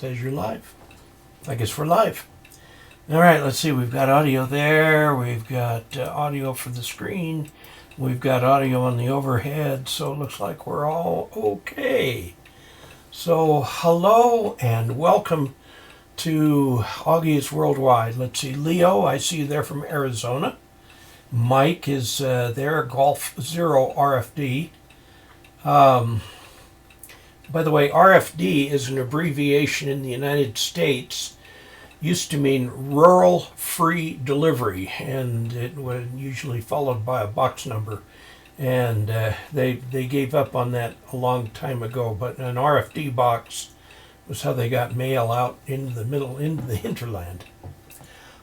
says you're live. I guess we're live. All right, let's see. We've got audio there. We've got audio for the screen. We've got audio on the overhead. So it looks like we're all okay. So hello and welcome to Augie's Worldwide. Let's see. Leo, I see you there from Arizona. Mike is there, Golf Zero RFD. By the way, RFD is an abbreviation in the United States. Used to mean Rural Free Delivery, and it was usually followed by a box number. And they gave up on that a long time ago, but an RFD box was how they got mail out into the hinterland.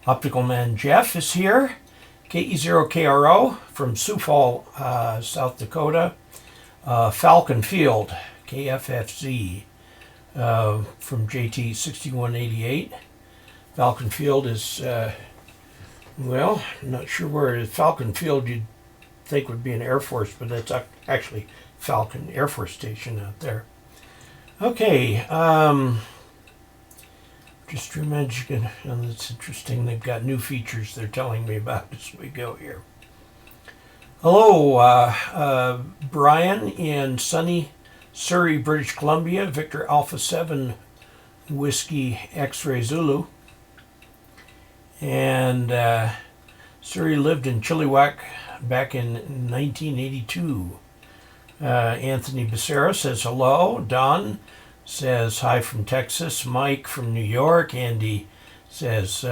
Optical Man Jeff is here. KE0KEO from Sioux Falls, South Dakota. Falcon Field, KFFZ, from JT6188. Falcon Field is, well, I'm not sure where it is. Falcon Field you'd think would be an Air Force, but that's actually Falcon Air Force Station out there. Okay, just imagine, and it's interesting, they've got new features they're telling me about as we go here. Hello, Brian in sunny Surrey, British Columbia, Victor Alpha 7 Whiskey X-Ray Zulu. And Surrey lived in Chilliwack back in 1982. Anthony Becerra says hello. Don says hi from Texas. Mike from New York. Andy says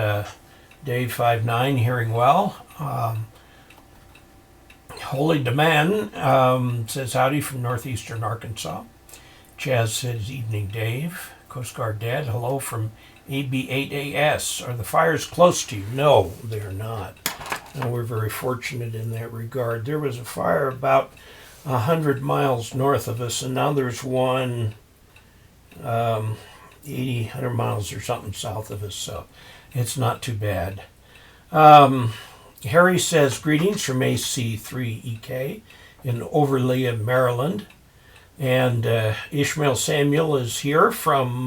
Dave59 hearing well. Holy Demand says howdy from northeastern Arkansas. Chaz says evening Dave. Coast Guard Dad, hello from AB8AS. Are the fires close to you? No, they're not. And we're very fortunate in that regard. There was a fire about 100 miles north of us, and now there's one 80, 100 miles or something south of us, so it's not too bad. Harry says, greetings from AC3EK in Overlea, Maryland. And Ishmael Samuel is here from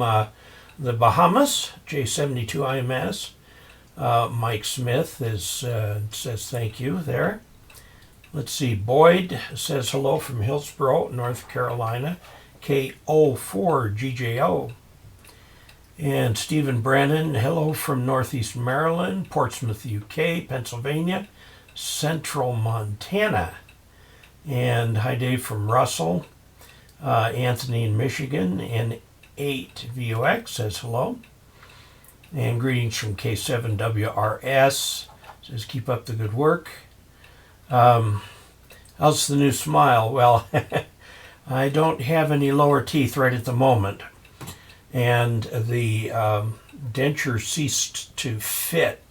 the Bahamas, J72IMS. Mike Smith says thank you there. Let's see, Boyd says hello from Hillsborough, North Carolina, KE0OG. And Stephen Brennan, hello from Northeast Maryland, Portsmouth, UK, Pennsylvania, Central Montana. And hi Dave from Russell. Anthony in Michigan, and 8VOX says hello. And greetings from K7WRS, says keep up the good work. How's the new smile? Well, I don't have any lower teeth right at the moment. And the denture ceased to fit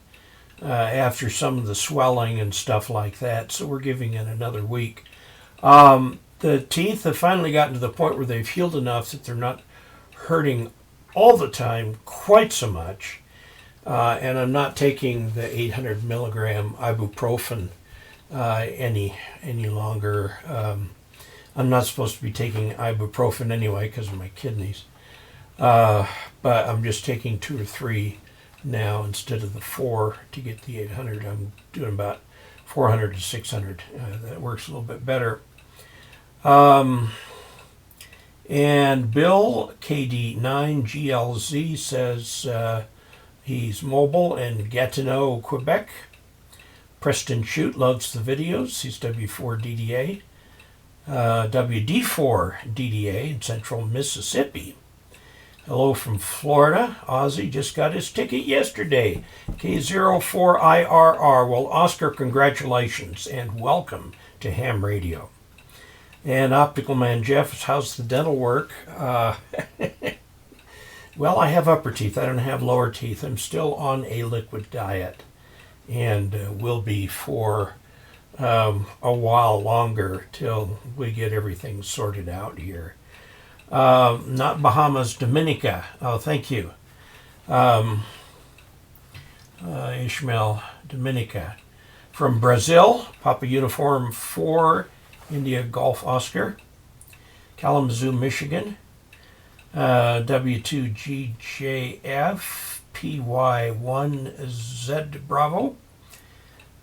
after some of the swelling and stuff like that, so we're giving it another week. The teeth have finally gotten to the point where they've healed enough that they're not hurting all the time quite so much. And I'm not taking the 800 milligram ibuprofen any longer. I'm not supposed to be taking ibuprofen anyway because of my kidneys. But I'm just taking 2 or 3 now instead of the 4 to get the 800. I'm doing about 400 to 600. That works a little bit better. And Bill KD9GLZ says he's mobile in Gatineau, Quebec. Preston Shute loves the videos. He's W4DDA. WD4DDA in central Mississippi. Hello from Florida. Ozzie just got his ticket yesterday. K04IRR. Well, Oscar, congratulations and welcome to Ham Radio. And Optical Man Jeff, how's the dental work? Well, I have upper teeth. I don't have lower teeth. I'm still on a liquid diet and will be for a while longer till we get everything sorted out here. Not Bahamas, Dominica. Oh, thank you. Ishmael, Dominica. From Brazil, Papa Uniform 4, India Golf Oscar. Kalamazoo, Michigan. W2GJFPY1Z Bravo.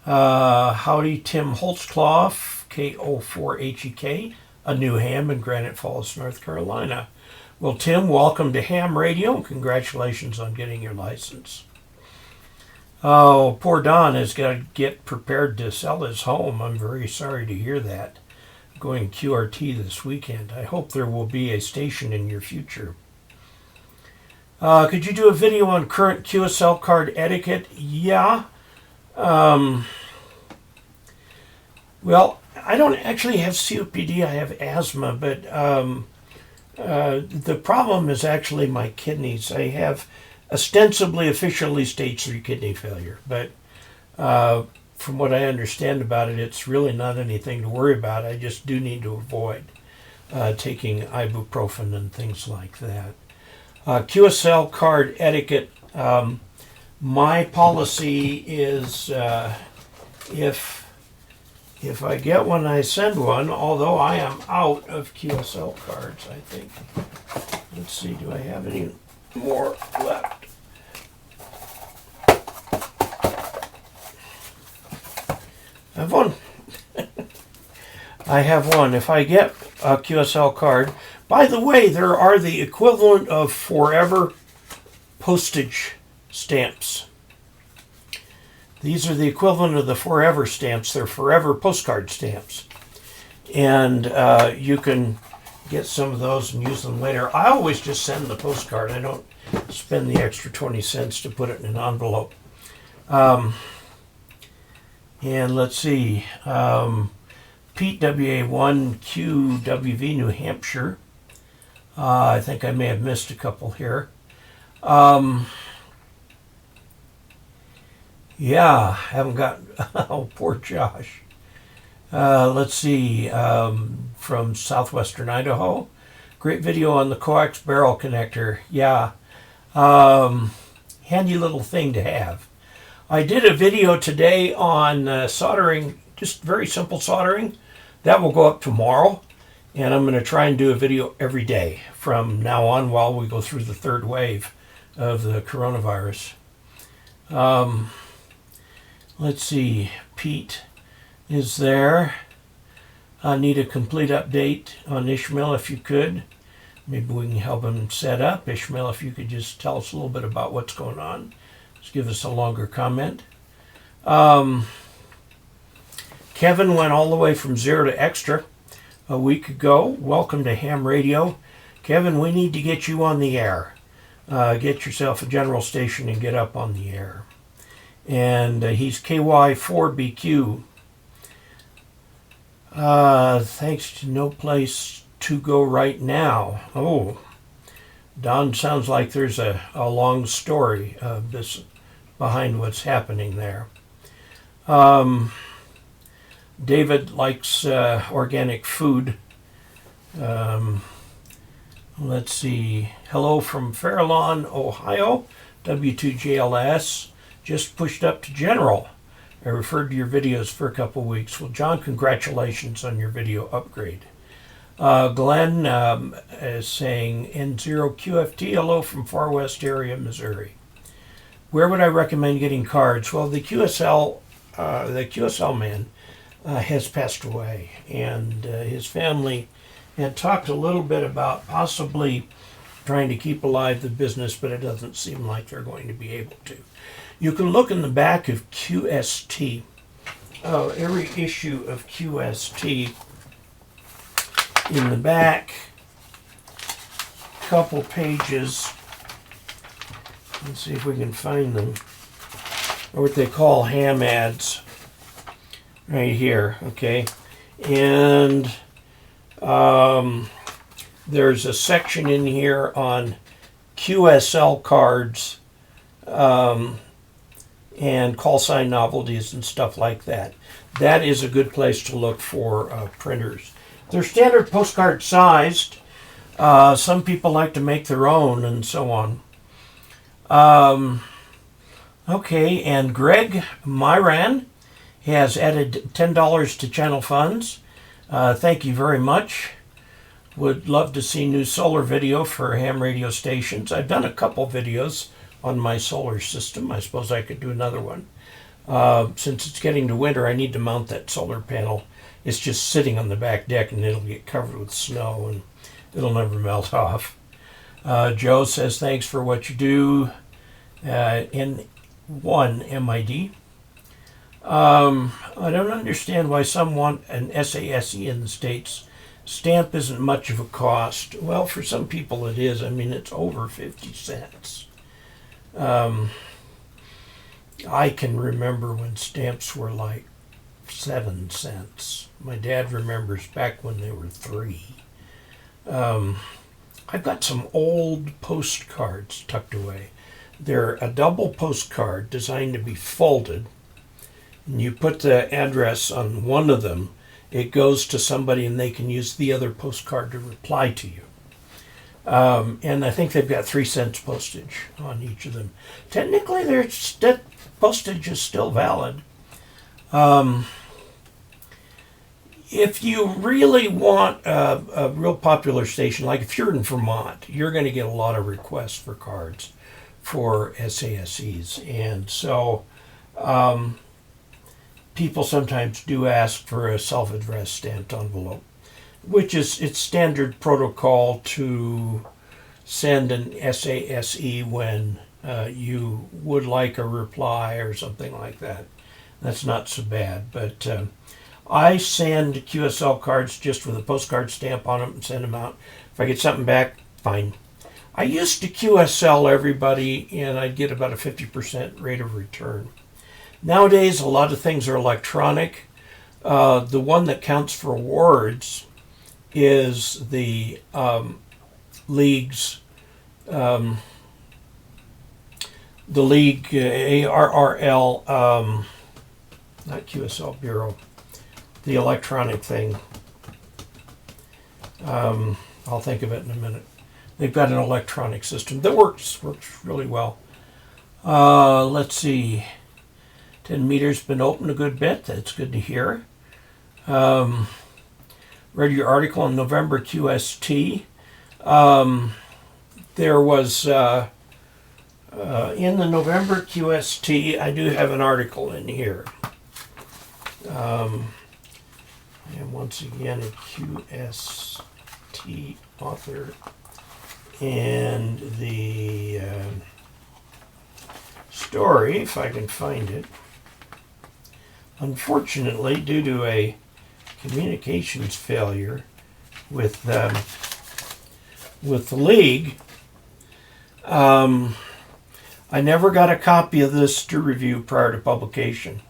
Howdy Tim Holtzclough, KE0OG, a new ham in Granite Falls, North Carolina. Well, Tim, welcome to Ham Radio. Congratulations on getting your license. Oh, poor Don has got to get prepared to sell his home. I'm very sorry to hear that. Going QRT this weekend. I hope there will be a station in your future. Could you do a video on current QSL card etiquette? Yeah. Well, I don't actually have COPD. I have asthma, but the problem is actually my kidneys. I have ostensibly, officially stage 3 kidney failure, but from what I understand about it, it's really not anything to worry about. I just do need to avoid taking ibuprofen and things like that. QSL card etiquette. My policy is if I get one, I send one, although I am out of QSL cards, I think. Let's see, do I have any more left? I have one. I have one. If I get a QSL card, by the way, there are the equivalent of forever postage stamps. These are the equivalent of the forever stamps. They're forever postcard stamps. And you can get some of those and use them later. I always just send the postcard. I don't spend the extra 20 cents to put it in an envelope. And let's see, Pete WA1QWV, New Hampshire. I think I may have missed a couple here. Yeah, haven't got, oh, poor Josh. Let's see, from southwestern Idaho. Great video on the coax barrel connector. Yeah, handy little thing to have. I did a video today on soldering, just very simple soldering. That will go up tomorrow, and I'm going to try and do a video every day from now on while we go through the third wave of the coronavirus. Let's see, Pete is there. I need a complete update on Ishmael if you could. Maybe we can help him set up. Ishmael, if you could just tell us a little bit about what's going on. Just give us a longer comment. Kevin went all the way from 0 to extra a week ago. Welcome to Ham Radio. Kevin, we need to get you on the air. Get yourself a general station and get up on the air. And he's KY4BQ. Thanks to no place to go right now. Oh, Don, sounds like there's a long story of this behind what's happening there. David likes organic food. Let's see. Hello from Fairlawn, Ohio. W2JLS. Just pushed up to general. I referred to your videos for a couple of weeks. Well, John, congratulations on your video upgrade. Glenn is saying N0QFT, hello from far west area, Missouri. Where would I recommend getting cards? Well, the QSL man has passed away, and his family had talked a little bit about possibly trying to keep alive the business, but it doesn't seem like they're going to be able to. You can look in the back of QST. Every issue of QST in the back, couple pages. Let's see if we can find them. Or what they call ham ads. Right here, okay? And there's a section in here on QSL cards and call sign novelties and stuff like that. That is a good place to look for printers. They're standard postcard sized. Some people like to make their own and so on. Okay, and Greg Myran has added $10 to channel funds. Thank you very much. Would love to see new solar video for ham radio stations. I've done a couple videos on my solar system. I suppose I could do another one. Since it's getting to winter, I need to mount that solar panel. It's just sitting on the back deck and it'll get covered with snow and it'll never melt off. Joe says, thanks for what you do. N1 MID. I don't understand why some want an SASE in the States. Stamp isn't much of a cost. Well, for some people it is. I mean, it's over 50 cents. I can remember when stamps were like 7 cents. My dad remembers back when they were 3. I've got some old postcards tucked away. They're a double postcard designed to be folded. And you put the address on one of them, it goes to somebody and they can use the other postcard to reply to you. And I think they've got 3 cents postage on each of them. Technically, that postage is still valid. If you really want a real popular station, like if you're in Vermont, you're going to get a lot of requests for cards for SASEs. And so people sometimes do ask for a self-addressed stamped envelope, which is it's standard protocol to send an SASE when you would like a reply or something like that. That's not so bad, but I send QSL cards just with a postcard stamp on them and send them out. If I get something back, fine. I used to QSL everybody and I'd get about a 50% rate of return. Nowadays, a lot of things are electronic. The one that counts for words is the league's, the league ARRL, not QSL Bureau, the electronic thing. I'll think of it in a minute. They've got an electronic system that works really well. Let's see. 10 meters been open a good bit. That's good to hear. Read your article on November QST. There was, in the November QST, I do have an article in here. And once again, a QST author. And the story, if I can find it, unfortunately, due to a communications failure with the league, I never got a copy of this to review prior to publication.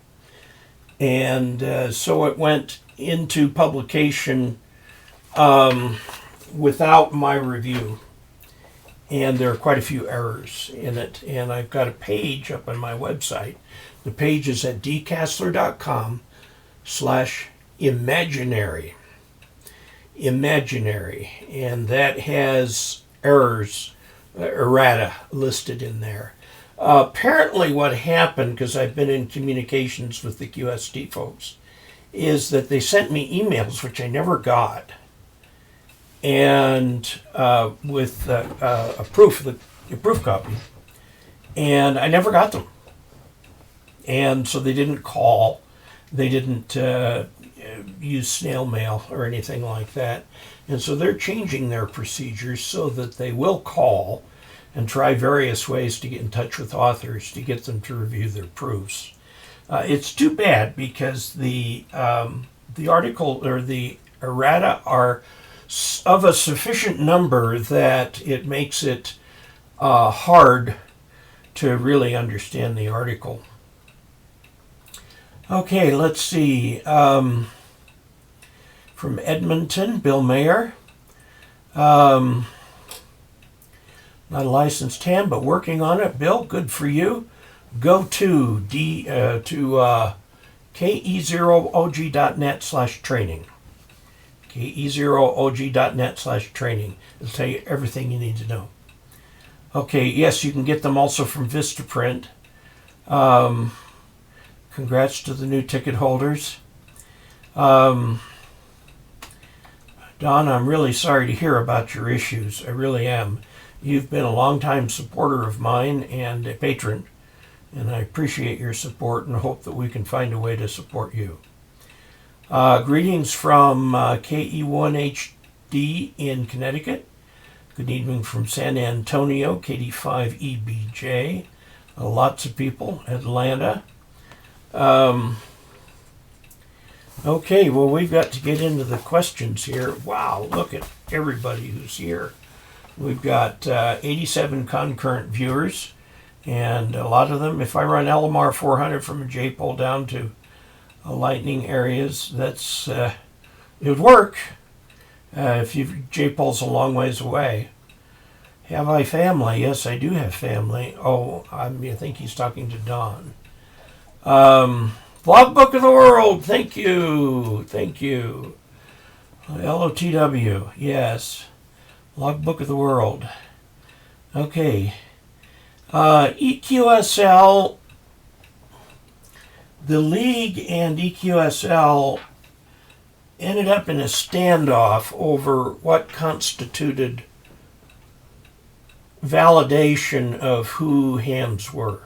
And so it went into publication without my review. And there are quite a few errors in it. And I've got a page up on my website. The page is at dcasler.com/imaginary. Imaginary. And that has errors, errata listed in there. Apparently what happened, because I've been in communications with the QST folks, is that they sent me emails, which I never got, and with a proof copy, and I never got them. And so they didn't call, they didn't use snail mail or anything like that. And so they're changing their procedures so that they will call and try various ways to get in touch with authors to get them to review their proofs. It's too bad because the article or the errata are of a sufficient number that it makes it hard to really understand the article. Okay, let's see. From Edmonton, Bill Mayer. Not a licensed ham, but working on it. Bill, good for you. Go to KE0OG.net/training. KE0OG.net/training. It'll tell you everything you need to know. Okay, yes, you can get them also from Vistaprint. Congrats to the new ticket holders. Don, I'm really sorry to hear about your issues. I really am. You've been a longtime supporter of mine and a patron, and I appreciate your support and hope that we can find a way to support you. Greetings from KE1HD in Connecticut. Good evening from San Antonio, KD5EBJ. Lots of people. Atlanta. Okay, well, we've got to get into the questions here. Wow, look at everybody who's here. We've got 87 concurrent viewers, and a lot of them, if I run LMR 400 from a J-pole down to lightning areas, that's it would work if J-pole's a long ways away. Have I family? Yes, I do have family. Oh, I think he's talking to Don. Logbook of the World, thank you. LOTW, yes. Logbook of the World. Okay. EQSL, the League and EQSL ended up in a standoff over what constituted validation of who hams were.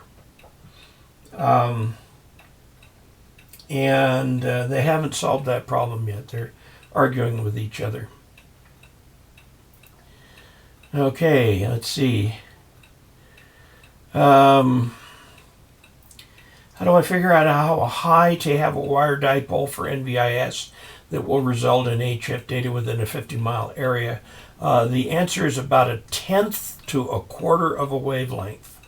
And they haven't solved that problem yet. They're arguing with each other. Okay, let's see. How do I figure out how high to have a wire dipole for NVIS that will result in HF data within a 50-mile area? The answer is about 1/10 to 1/4 of a wavelength.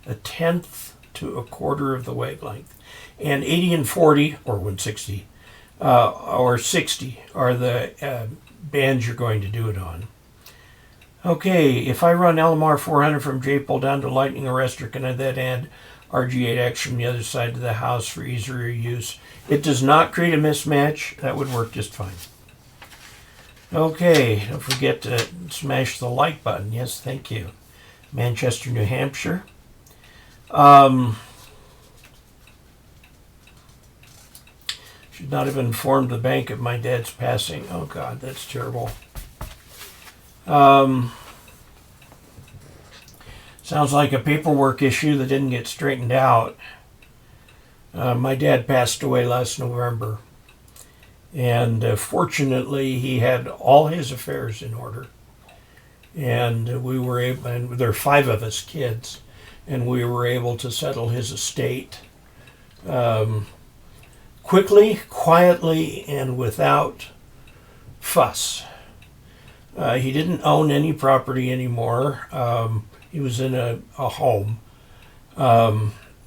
1/10 to 1/4 of the wavelength. And 80 and 40, or 160, or 60 are the bands you're going to do it on. Okay, if I run LMR 400 from J-pole down to lightning arrestor, can I then add RG8X from the other side of the house for easier use? It does not create a mismatch. That would work just fine. Okay, don't forget to smash the like button. Yes, thank you. Manchester, New Hampshire. Should not have informed the bank of my dad's passing. Oh God, that's terrible. Sounds like a paperwork issue that didn't get straightened out. My dad passed away last November, and fortunately he had all his affairs in order, and we were able, and there are 5 of us kids, and we were able to settle his estate quickly, quietly, and without fuss. He didn't own any property anymore. He was in a home.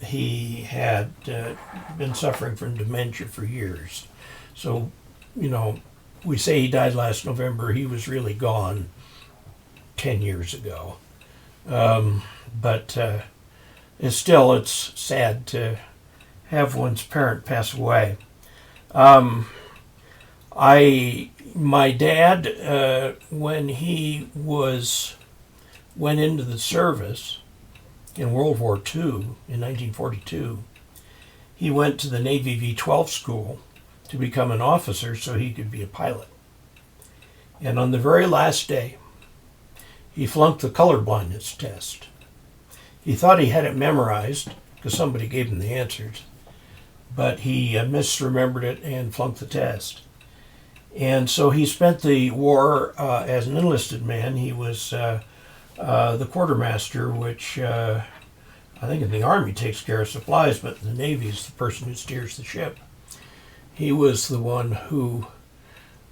He had been suffering from dementia for years. So, we say he died last November. He was really gone 10 years ago. But it's sad to have one's parent pass away. My dad, when he went into the service in World War II in 1942, he went to the Navy V-12 school to become an officer so he could be a pilot. And on the very last day, he flunked the color blindness test. He thought he had it memorized because somebody gave him the answers, but he misremembered it and flunked the test. And so he spent the war as an enlisted man. He was the quartermaster, which I think in the Army takes care of supplies, but in the Navy is the person who steers the ship. He was the one who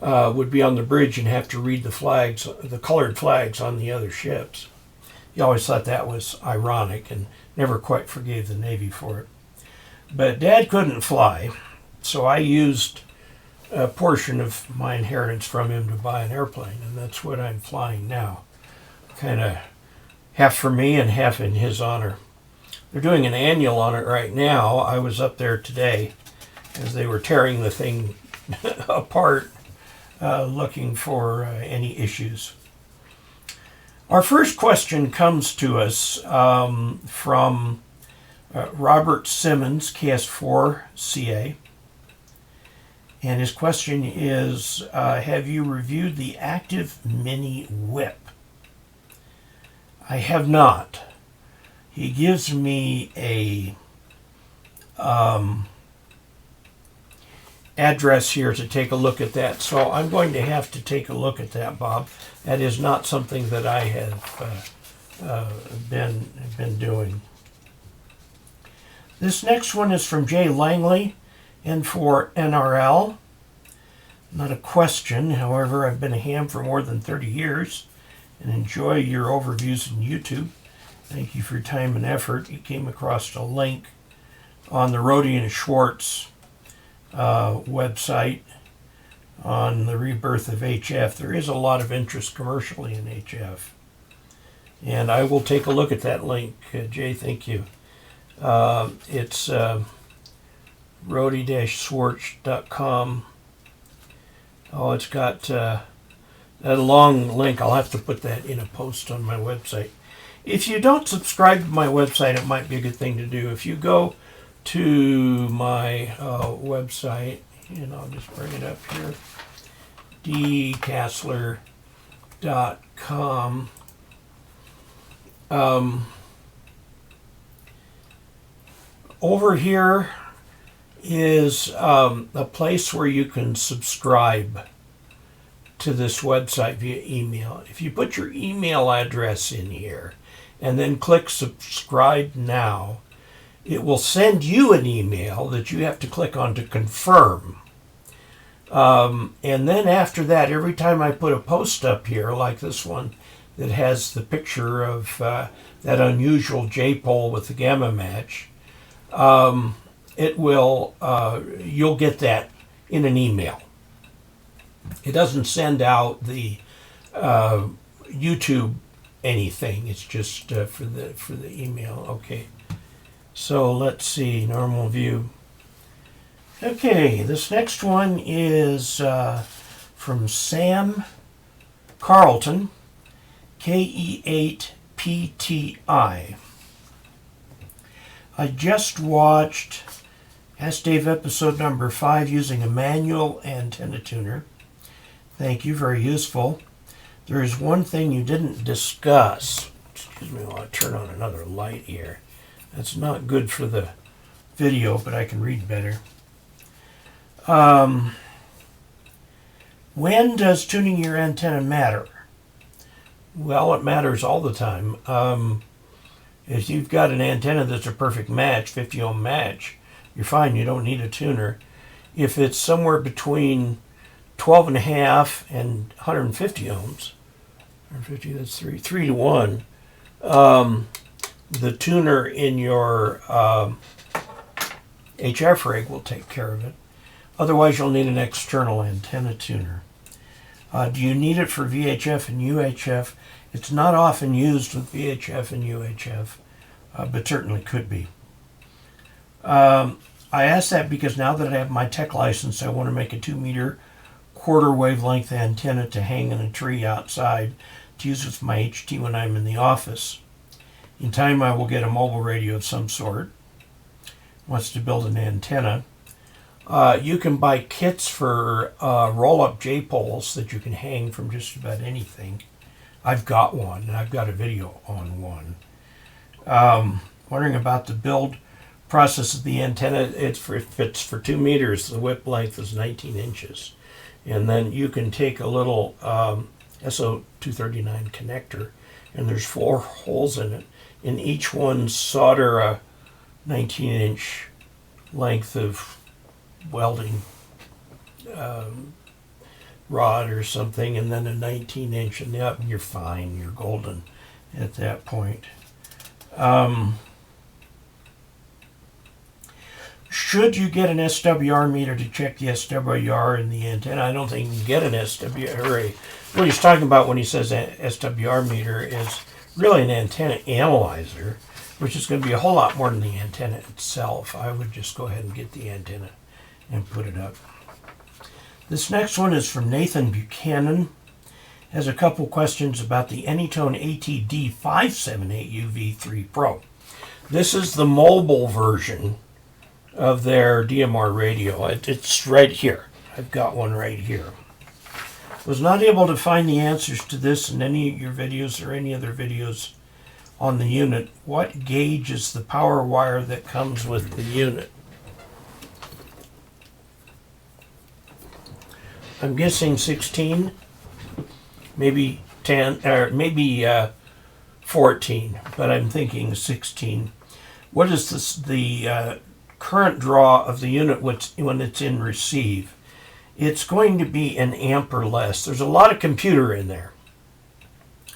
would be on the bridge and have to read the flags, the colored flags on the other ships. He always thought that was ironic and never quite forgave the Navy for it. But Dad couldn't fly, so I used a portion of my inheritance from him to buy an airplane, and that's what I'm flying now. Kind of half for me and half in his honor. They're doing an annual on it right now. I was up there today as they were tearing the thing apart, looking for any issues. Our first question comes to us from Robert Simmons, KS4CA. And his question is, have you reviewed the Active Mini Whip? I have not. He gives me a address here to take a look at that, so I'm going to have to take a look at that, Bob. That is not something that I have been doing. This next one is from Jay Langley, N4NRL. Not a question, however, I've been a ham for more than 30 years and enjoy your overviews on YouTube. Thank you for your time and effort. You came across a link on the Rohde and Schwartz website on the rebirth of HF. There is a lot of interest commercially in HF. And I will take a look at that link. Jay, thank you. It's Rohde-Schwartz.com. Oh, it's got that long link. I'll have to put that in a post on my website. If you don't subscribe to my website, it might be a good thing to do. If you go to my website, and I'll just bring it up here, dcasler.com. Over here is a place where you can subscribe to this website via email. If you put your email address in here and then click subscribe now, it will send you an email that you have to click on to confirm. And then after that, every time I put a post up here, like this one that has the picture of that unusual J-pole with the gamma match, it will, you'll get that in an email. It doesn't send out the YouTube anything. It's just for the email. Okay. So let's see, normal view. Okay, this next one is from Sam Carlton KE8PTI. I just watched Ask Dave episode number 5 using a manual antenna tuner. Thank you, very useful. There is one thing you didn't discuss. Excuse me while I turn on another light here. That's not good for the video, but I can read better. When does tuning your antenna matter? Well, it matters all the time. If you've got an antenna that's a perfect match, 50 ohm match, you're fine. You don't need a tuner. If it's somewhere between 12.5 and 150 ohms, 150, that's 3 to 1, the tuner in your HF rig will take care of it. Otherwise, you'll need an external antenna tuner. Do you need it for VHF and UHF? It's not often used with VHF and UHF, but certainly could be. I asked that because now that I have my tech license, I want to make a 2-meter quarter wavelength antenna to hang in a tree outside to use with my HT when I'm in the office. In time, I will get a mobile radio of some sort. Wants to build an antenna. You can buy kits for roll-up J-poles that you can hang from just about anything. I've got one, and I've got a video on one. Wondering about the build process of the antenna. If it's for 2 meters, the whip length is 19 inches. And then you can take a little SO239 connector, and there's 4 holes in it. In each one, solder a 19-inch length of welding rod or something, and then a 19-inch, and yep, you're fine. You're golden at that point. Should you get an SWR meter to check the SWR in the antenna? I don't think you can get an SWR. What he's talking about when he says SWR meter is really an antenna analyzer, which is going to be a whole lot more than the antenna itself. I would just go ahead and get the antenna and put it up. This next one is from Nathen Cannon. Has a couple questions about the Anytone ATD578 UV3 Pro. This is the mobile version of their DMR radio. It's right here. I've got one right here. Was not able to find the answers to this in any of your videos or any other videos on the unit. What gauge is the power wire that comes with the unit? I'm guessing 16, maybe 10, or maybe 14, but I'm thinking 16. What is this, the current draw of the unit when it's in receive? It's going to be an amp or less. There's a lot of computer in there,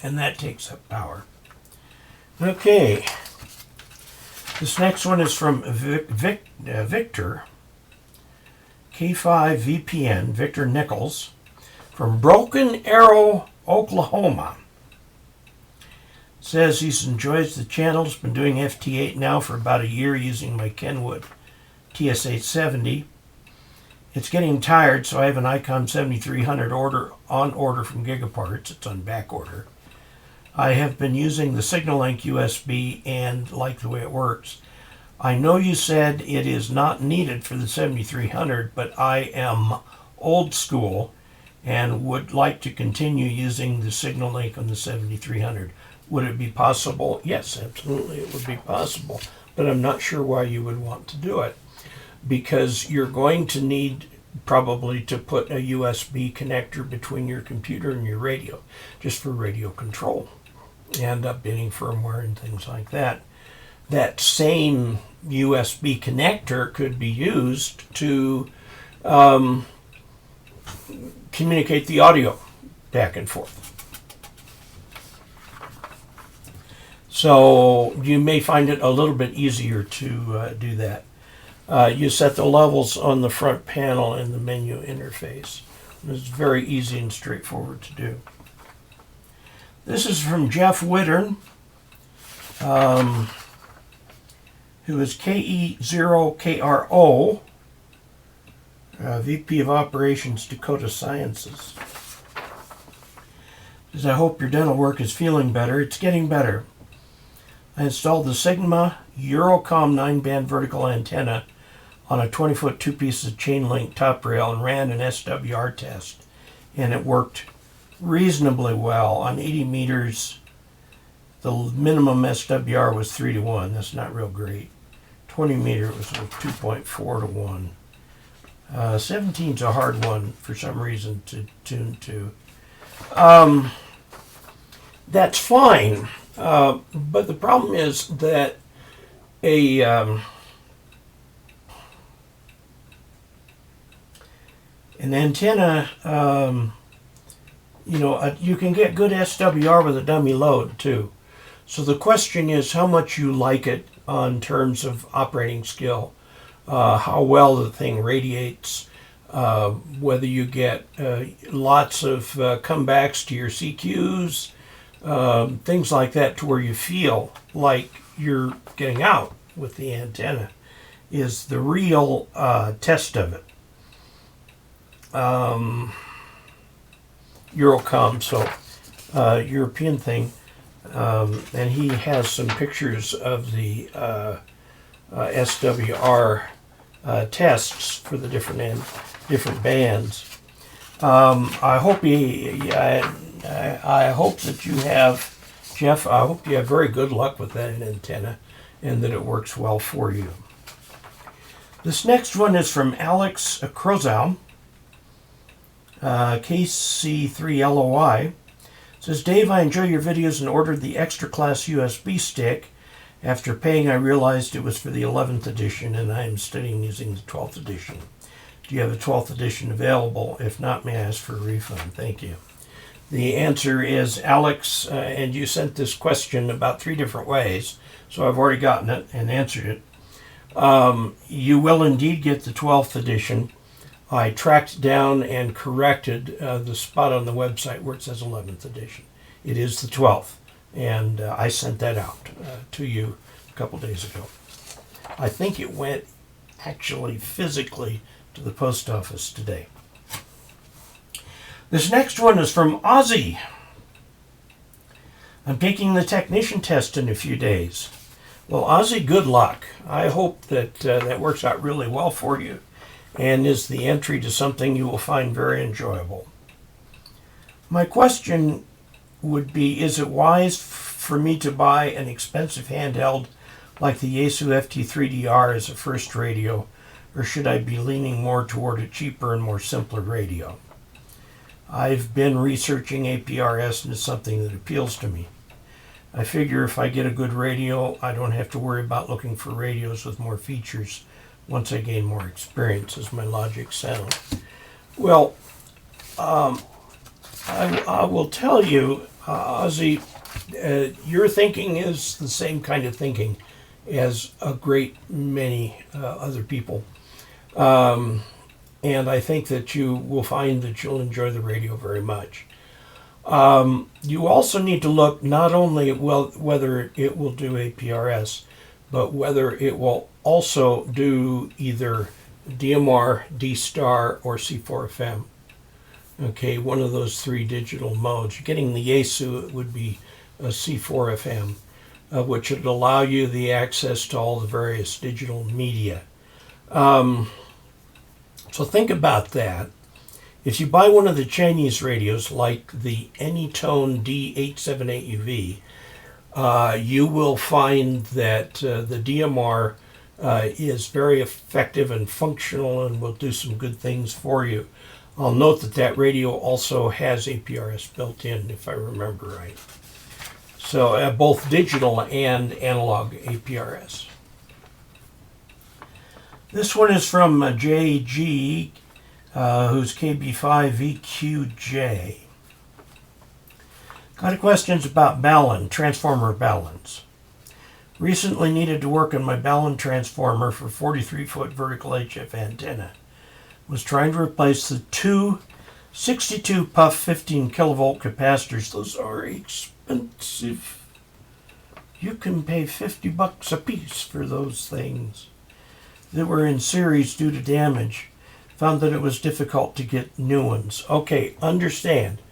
and that takes up power. Okay, this next one is from Victor K5PN, Victor Nicholes, from Broken Arrow, Oklahoma. Says he enjoys the channel. He's been doing FT8 now for about a year using my Kenwood TS870. It's getting tired, so I have an Icon 7300 on order from Gigaparts. It's on back order. I have been using the SignalLink USB and like the way it works. I know you said it is not needed for the 7300, but I am old school and would like to continue using the SignalLink on the 7300. Would it be possible? Yes, absolutely it would be possible, but I'm not sure why you would want to do it, because you're going to need probably to put a USB connector between your computer and your radio, just for radio control and updating firmware and things like that. That same USB connector could be used to communicate the audio back and forth. So you may find it a little bit easier to do that. You set the levels on the front panel in the menu interface. It's very easy and straightforward to do. This is from Jeff Wittern, who is KE0KEO, VP of Operations, Dakota Sciences. Says, I hope your dental work is feeling better. It's getting better. I installed the Stigma EroCom 9-band vertical antenna on a 20-foot 2-piece chainlink top rail and ran an SWR test, and it worked reasonably well. On 80 meters, the minimum SWR was 3-to-1. That's not real great. 20 meter was 2.4-to-1. 17's a hard one for some reason to tune to. That's fine, but the problem is that an antenna, you can get good SWR with a dummy load too. So the question is how much you like it on terms of operating skill, how well the thing radiates, whether you get lots of comebacks to your CQs, things like that, to where you feel like you're getting out with the antenna is the real test of it. EroCom, so European thing, and he has some pictures of the SWR tests for the different bands. I hope I hope that you have, Jeff, I hope you have very good luck with that antenna and that it works well for you. This next one is from Alex Krozow, KC3LOI. It says, Dave, I enjoy your videos and ordered the extra class USB stick. After paying, I realized it was for the 11th edition, and I am studying using the 12th edition. Do you have a 12th edition available? If not, may I ask for a refund? Thank you. The answer is, Alex, and you sent this question about 3 different ways, so I've already gotten it and answered it. You will indeed get the 12th edition. I tracked down and corrected the spot on the website where it says 11th edition. It is the 12th, and I sent that out to you a couple days ago. I think it went actually physically to the post office today. This next one is from Ozzie. I'm taking the technician test in a few days. Well, Ozzie, good luck. I hope that that works out really well for you. and is the entry to something you will find very enjoyable. My question would be, is it wise for me to buy an expensive handheld like the Yaesu FT3DR as a first radio, or should I be leaning more toward a cheaper and more simpler radio? I've been researching APRS and it's something that appeals to me. I figure if I get a good radio, I don't have to worry about looking for radios with more features once I gain more experience, is my logic sound. Well, I will tell you, Ozzie, your thinking is the same kind of thinking as a great many other people. And I think that you will find that you'll enjoy the radio very much. You also need to look not only at whether it will do APRS, but whether it will also do either DMR, D-Star, or C4FM. Okay, one of those three digital modes. Getting the Yaesu, it would be a C4FM, which would allow you the access to all the various digital media. So think about that. If you buy one of the Chinese radios, like the Anytone D878UV, you will find that the DMR is very effective and functional and will do some good things for you. I'll note that that radio also has APRS built in, if I remember right. So both digital and analog APRS. This one is from JG, who's KB5PN. Got a questions about balun, transformer balance. Recently needed to work on my balun transformer for 43-foot vertical HF antenna. Was trying to replace the two 62 puff 15 kilovolt capacitors. Those are expensive. You can pay $50 a piece for those things. That were in series due to damage. Found that it was difficult to get new ones. Okay, understand.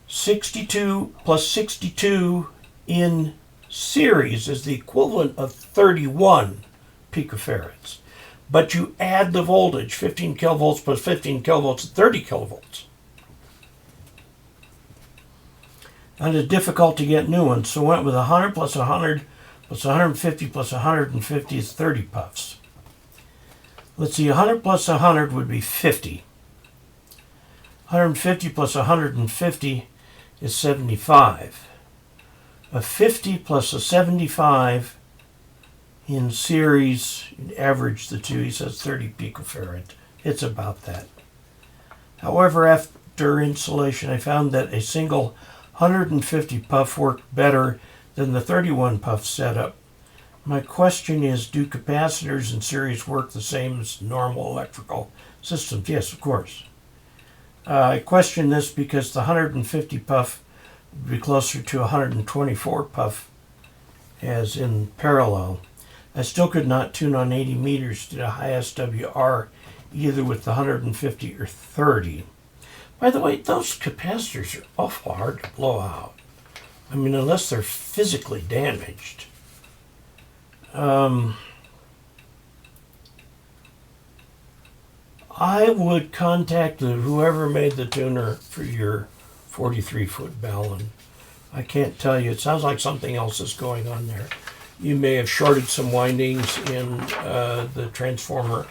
62 plus 62 in series is the equivalent of 31 picofarads. But you add the voltage, 15 kilovolts plus 15 kilovolts, 30 kilovolts. And it's difficult to get new ones, so went with 100 plus 100 plus 150 plus 150 is 30 puffs. Let's see, 100 plus 100 would be 50. 150 plus 150 is 75. A 50 plus a 75 in series, average the two, he says 30 picofarad. It's about that. However, after installation, I found that a single 150 puff worked better than the 31 puff setup. My question is, do capacitors in series work the same as normal electrical systems? Yes, of course. I question this because the 150 puff would be closer to 124 puff as in parallel. I still could not tune on 80 meters to a high SWR either with the 150 or 30. By the way, those capacitors are awful hard to blow out. I mean, unless they're physically damaged. I would contact whoever made the tuner for your 43-foot balun. I can't tell you. It sounds like something else is going on there. You may have shorted some windings in the transformer,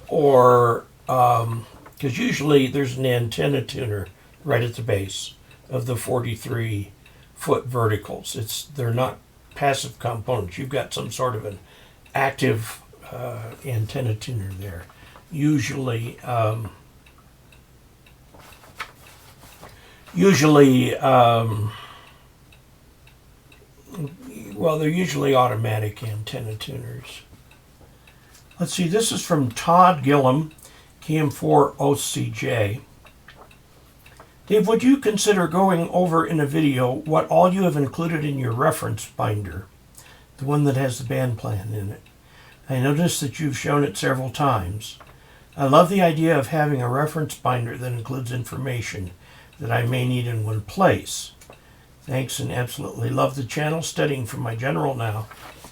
or because usually there's an antenna tuner right at the base of the 43-foot verticals. They're not passive components. You've got some sort of an active antenna tuner there. Usually well, they're usually automatic antenna tuners. Let's see, this is from Todd KM4OCJ. Dave, would you consider going over in a video what all you have included in your reference binder, the one that has the band plan in it? I noticed that you've shown it several times. I love the idea of having a reference binder that includes information that I may need in one place. Thanks, and absolutely love the channel, studying for my general now,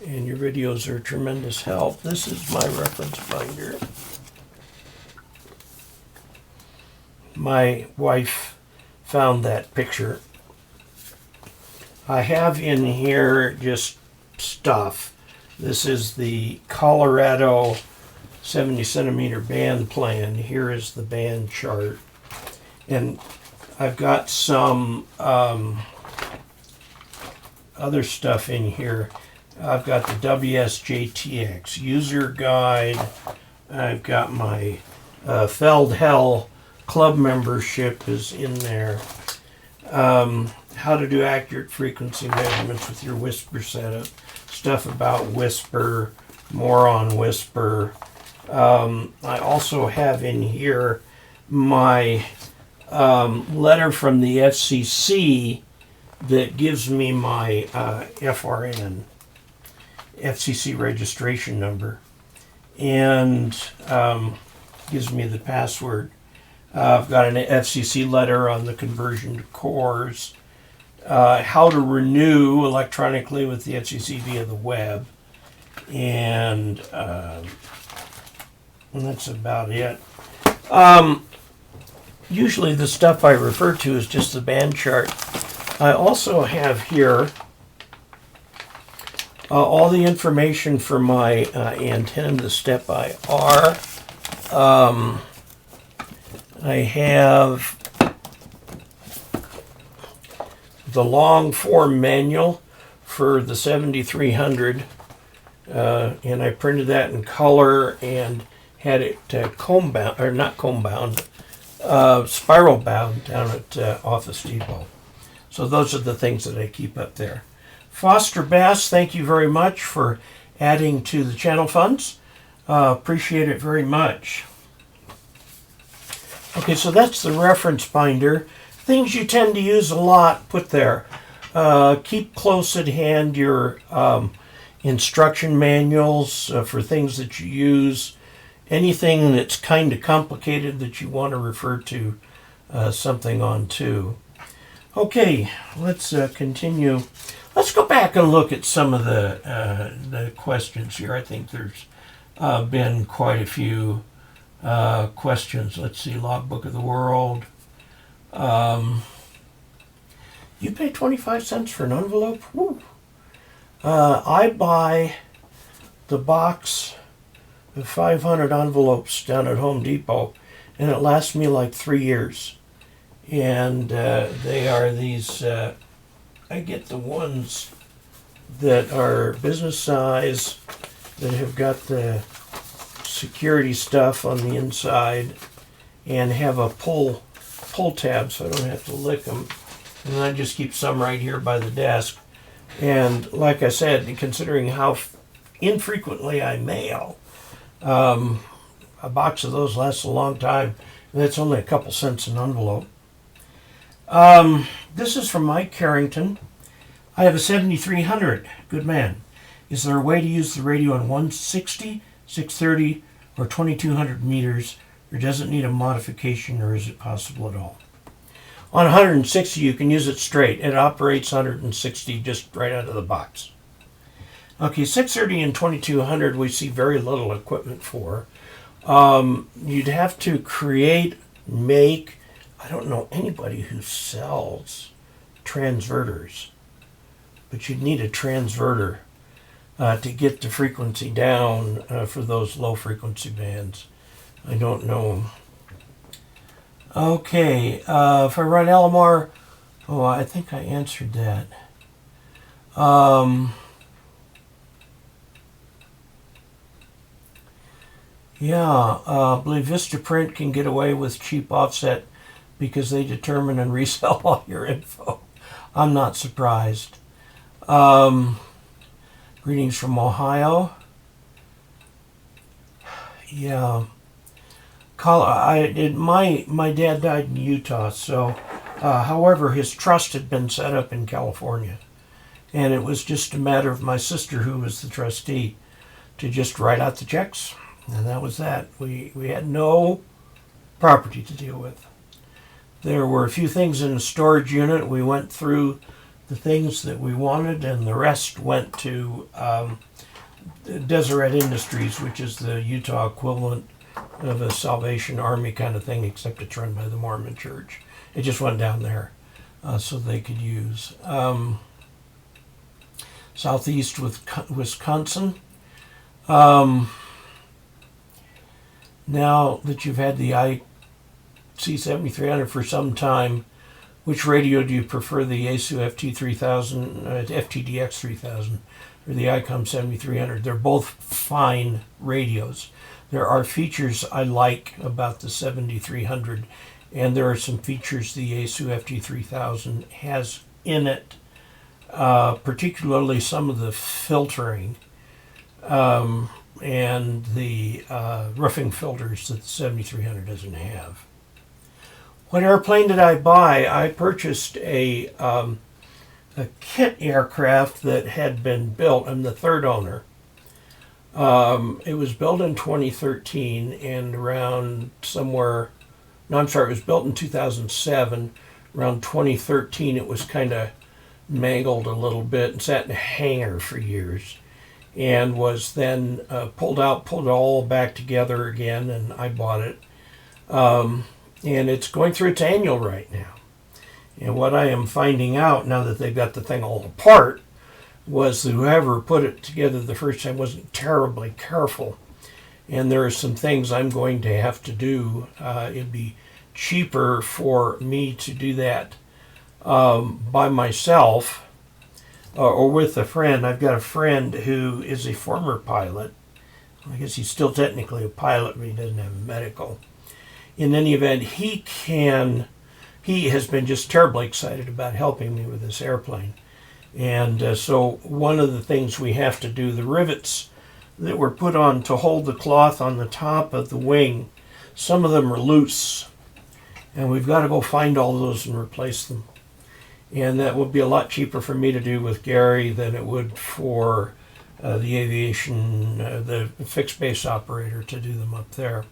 and your videos are a tremendous help. This is my reference binder. my wife found that picture. I have in here just stuff. This is the Colorado 70 centimeter band plan. Here is the band chart. And I've got some other stuff in here. I've got the WSJTX user guide. I've got my Feldhell club membership is in there. How to do accurate frequency measurements with your whisper setup. Stuff about whisper, more on whisper. I also have in here my letter from the FCC that gives me my FRN, FCC registration number, and gives me the password. I've got an FCC letter on the conversion to cores, how to renew electronically with the FCC via the web, and that's about it. Usually the stuff I refer to is just the band chart. I also have here all the information for my antenna, the Step IR. I have the long form manual for the 7300, and I printed that in color and had it comb bound, or not comb bound, spiral bound down at Office Depot. So those are the things that I keep up there. Foster Bass, thank you very much for adding to the channel funds. Appreciate it very much. Okay, so that's the reference binder. Things you tend to use a lot, put there. Keep close at hand your instruction manuals for things that you use. Anything that's kind of complicated that you want to refer to something on too. Okay, let's continue. Let's go back and look at some of the questions here. I think there's been quite a few questions. Let's see, Logbook of the World. You pay 25 cents for an envelope? Woo. I buy the box of 500 envelopes down at Home Depot, and it lasts me like 3 years. And they are these, I get the ones that are business size, that have got the security stuff on the inside, and have a pull tab so I don't have to lick them. And I just keep some right here by the desk. And like I said, considering how infrequently I mail, a box of those lasts a long time, and that's only a couple cents an envelope. This is from Mike Carrington. I have a 7300. Good man. Is there a way to use the radio on 160, 630, or 2200 meters, or does it need a modification, or is it possible at all? On 160, you can use it straight. It operates 160 just right out of the box. Okay, 630 and 2200 we see very little equipment for. You'd have to make, I don't know anybody who sells transverters, but you'd need a transverter to get the frequency down for those low frequency bands. I don't know. Okay, if I run LMR, oh, I think I answered that. Yeah, I believe Vistaprint can get away with cheap offset because they determine and resell all your info. I'm not surprised. Greetings from Ohio. Yeah. My dad died in Utah, so however, his trust had been set up in California, and it was just a matter of my sister, who was the trustee, to just write out the checks, and that was that. We had no property to deal with. There were a few things in the storage unit. We went through the things that we wanted, and the rest went to Deseret Industries, which is the Utah equivalent of a Salvation Army kind of thing, except it's run by the Mormon Church. It just went down there so they could use. Southeast Wisconsin. Now that you've had the IC7300 for some time, which radio do you prefer, the Yaesu FT3000, FTDX 3000, or the ICOM 7300? They're both fine radios. There are features I like about the 7300, and there are some features the Yaesu FT3000 has in it, particularly some of the filtering and the roofing filters that the 7300 doesn't have. What airplane did I buy? I purchased a kit aircraft that had been built. I'm the third owner. It was built in 2013, and around somewhere, no, I'm sorry, it was built in 2007. Around 2013, it was kind of mangled a little bit and sat in a hangar for years, and was then pulled it all back together again, and I bought it. And it's going through its annual right now. And what I am finding out now that they've got the thing all apart was that whoever put it together the first time wasn't terribly careful. And there are some things I'm going to have to do. It'd be cheaper for me to do that by myself or with a friend. I've got a friend who is a former pilot. I guess he's still technically a pilot, but he doesn't have a medical. In any event, he has been just terribly excited about helping me with this airplane. And so one of the things we have to do, the rivets that were put on to hold the cloth on the top of the wing, some of them are loose. And we've got to go find all those and replace them. And that would be a lot cheaper for me to do with Gary than it would for the aviation, the fixed base operator to do them up there.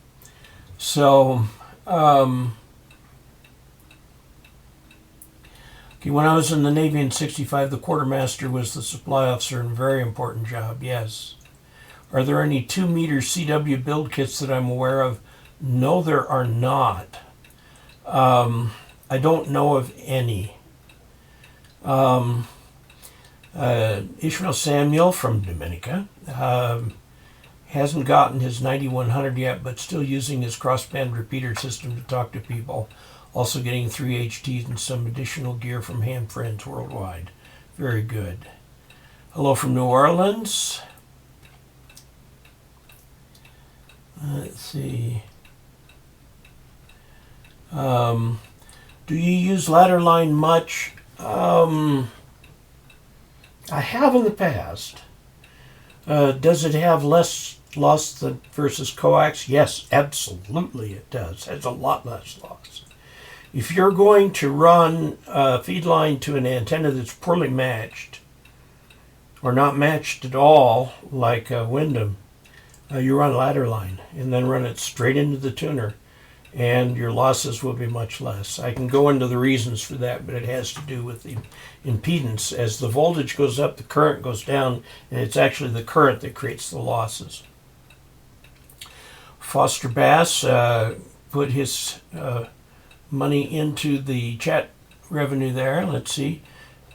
So, okay, when I was in the Navy in 65, the quartermaster was the supply officer, and a very important job, yes. Are there any 2-meter CW build kits that I'm aware of? No, there are not. I don't know of any. Ishmael Samuel from Dominica hasn't gotten his 9100 yet, but still using his crossband repeater system to talk to people. Also getting 3 HTs and some additional gear from ham friends worldwide. Very good. Hello from New Orleans. Let's see. Do you use ladder line much? I have in the past. Does it have less loss than versus coax? Yes, absolutely it does. It has a lot less loss. If you're going to run a feed line to an antenna that's poorly matched, or not matched at all, like Wyndham, you run ladder line and then run it straight into the tuner, and your losses will be much less. I can go into the reasons for that, but it has to do with the impedance. As the voltage goes up, the current goes down, and it's actually the current that creates the losses. Foster Bass put his money into the chat revenue there. Let's see.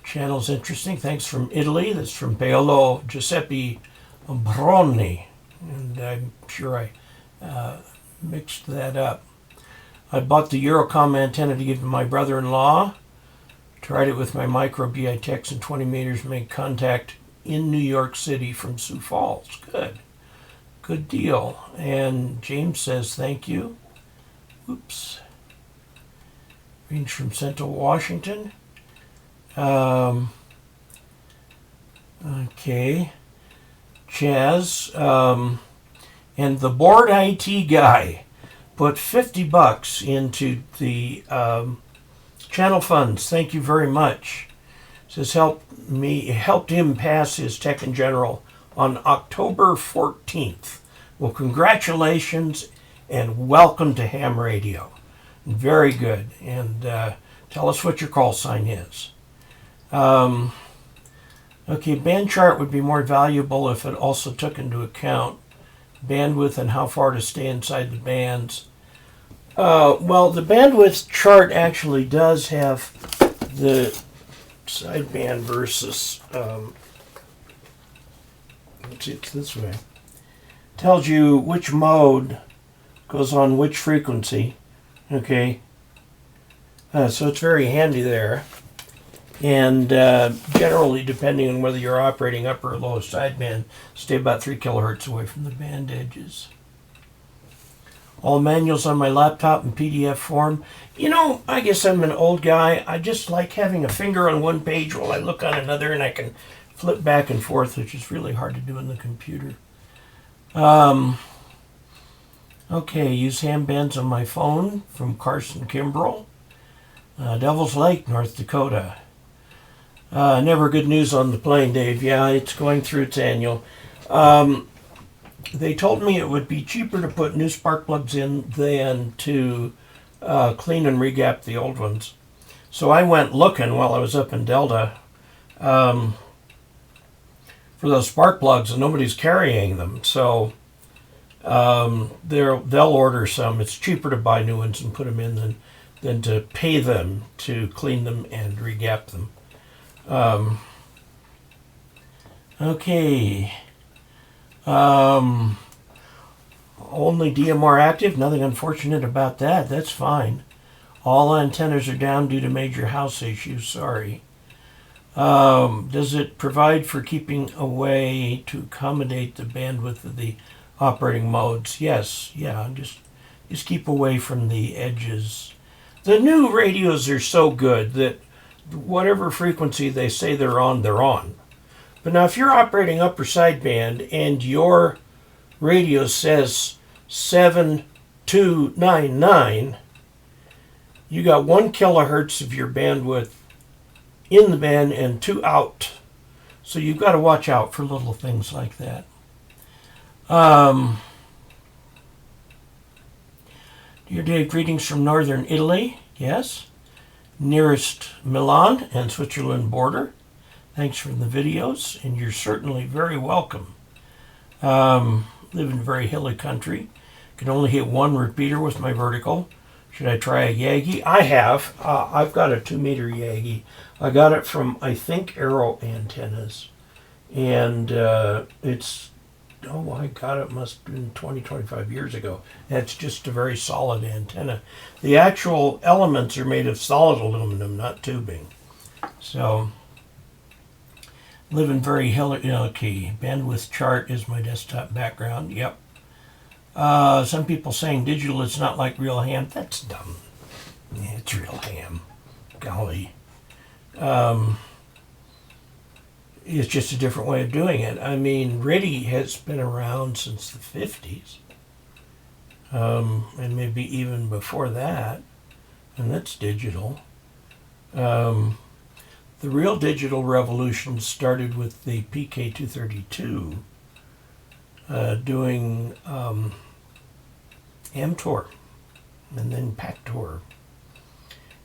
Channel's interesting. Thanks from Italy. That's from Paolo Giuseppe Broni. And I'm sure I mixed that up. I bought the EroCom antenna to give to my brother-in-law. Tried it with my micro BITX and 20 meters, made contact in New York City from Sioux Falls. Good. Good deal. And James says thank you. Oops. Range from Central Washington. Okay. Chaz. And the board IT guy put $50 into the channel funds. Thank you very much. Says helped him pass his Tech in General on October 14th. Well, congratulations and welcome to Ham Radio. Very good. And tell us what your call sign is. Okay, band chart would be more valuable if it also took into account bandwidth and how far to stay inside the bands. Well, the bandwidth chart actually does have the sideband versus, let's see, it's this way. Tells you which mode goes on which frequency, okay? So it's very handy there. And generally, depending on whether you're operating upper or low sideband, stay about 3 kilohertz away from the band edges. All manuals on my laptop in PDF form. You know, I guess I'm an old guy. I just like having a finger on one page while I look on another, and I can flip back and forth, which is really hard to do in the computer. Okay, use handbands on my phone from Carleston KE8PTI. Devil's Lake, North Dakota. Never good news on the plane, Dave. Yeah, it's going through its annual. They told me it would be cheaper to put new spark plugs in than to clean and regap the old ones. So I went looking while I was up in Delta for those spark plugs, and nobody's carrying them. So they'll order some. It's cheaper to buy new ones and put them in than to pay them to clean them and regap them. Okay. Only DMR active, nothing unfortunate about that. That's fine. All antennas are down due to major house issues. Sorry. Does it provide for keeping away to accommodate the bandwidth of the operating modes? Yes. Yeah. Just keep away from the edges. The new radios are so good that whatever frequency they say they're on, they're on. But now if you're operating upper sideband and your radio says 7299, you got 1 kilohertz of your bandwidth in the band and 2 out. So you've got to watch out for little things like that. Dear Dave, greetings from northern Italy. Yes. Nearest Milan and Switzerland border. Thanks for the videos, and you're certainly very welcome. Live in very hilly country. Can only hit 1 repeater with my vertical. Should I try a Yagi? I have. I've got a 2-meter Yagi. I got it from, I think, Aero Antennas. And it's, oh, I got it, must have been 20, 25 years ago. And it's just a very solid antenna. The actual elements are made of solid aluminum, not tubing. So, live in very hilly, okay. Bandwidth chart is my desktop background. Yep. Some people saying digital is not like real ham. That's dumb. Yeah, it's real ham. Golly. It's just a different way of doing it. I mean, RIDI has been around since the 50s. And maybe even before that. And that's digital. The real digital revolution started with the PK232 doing Amtor and then Pactor.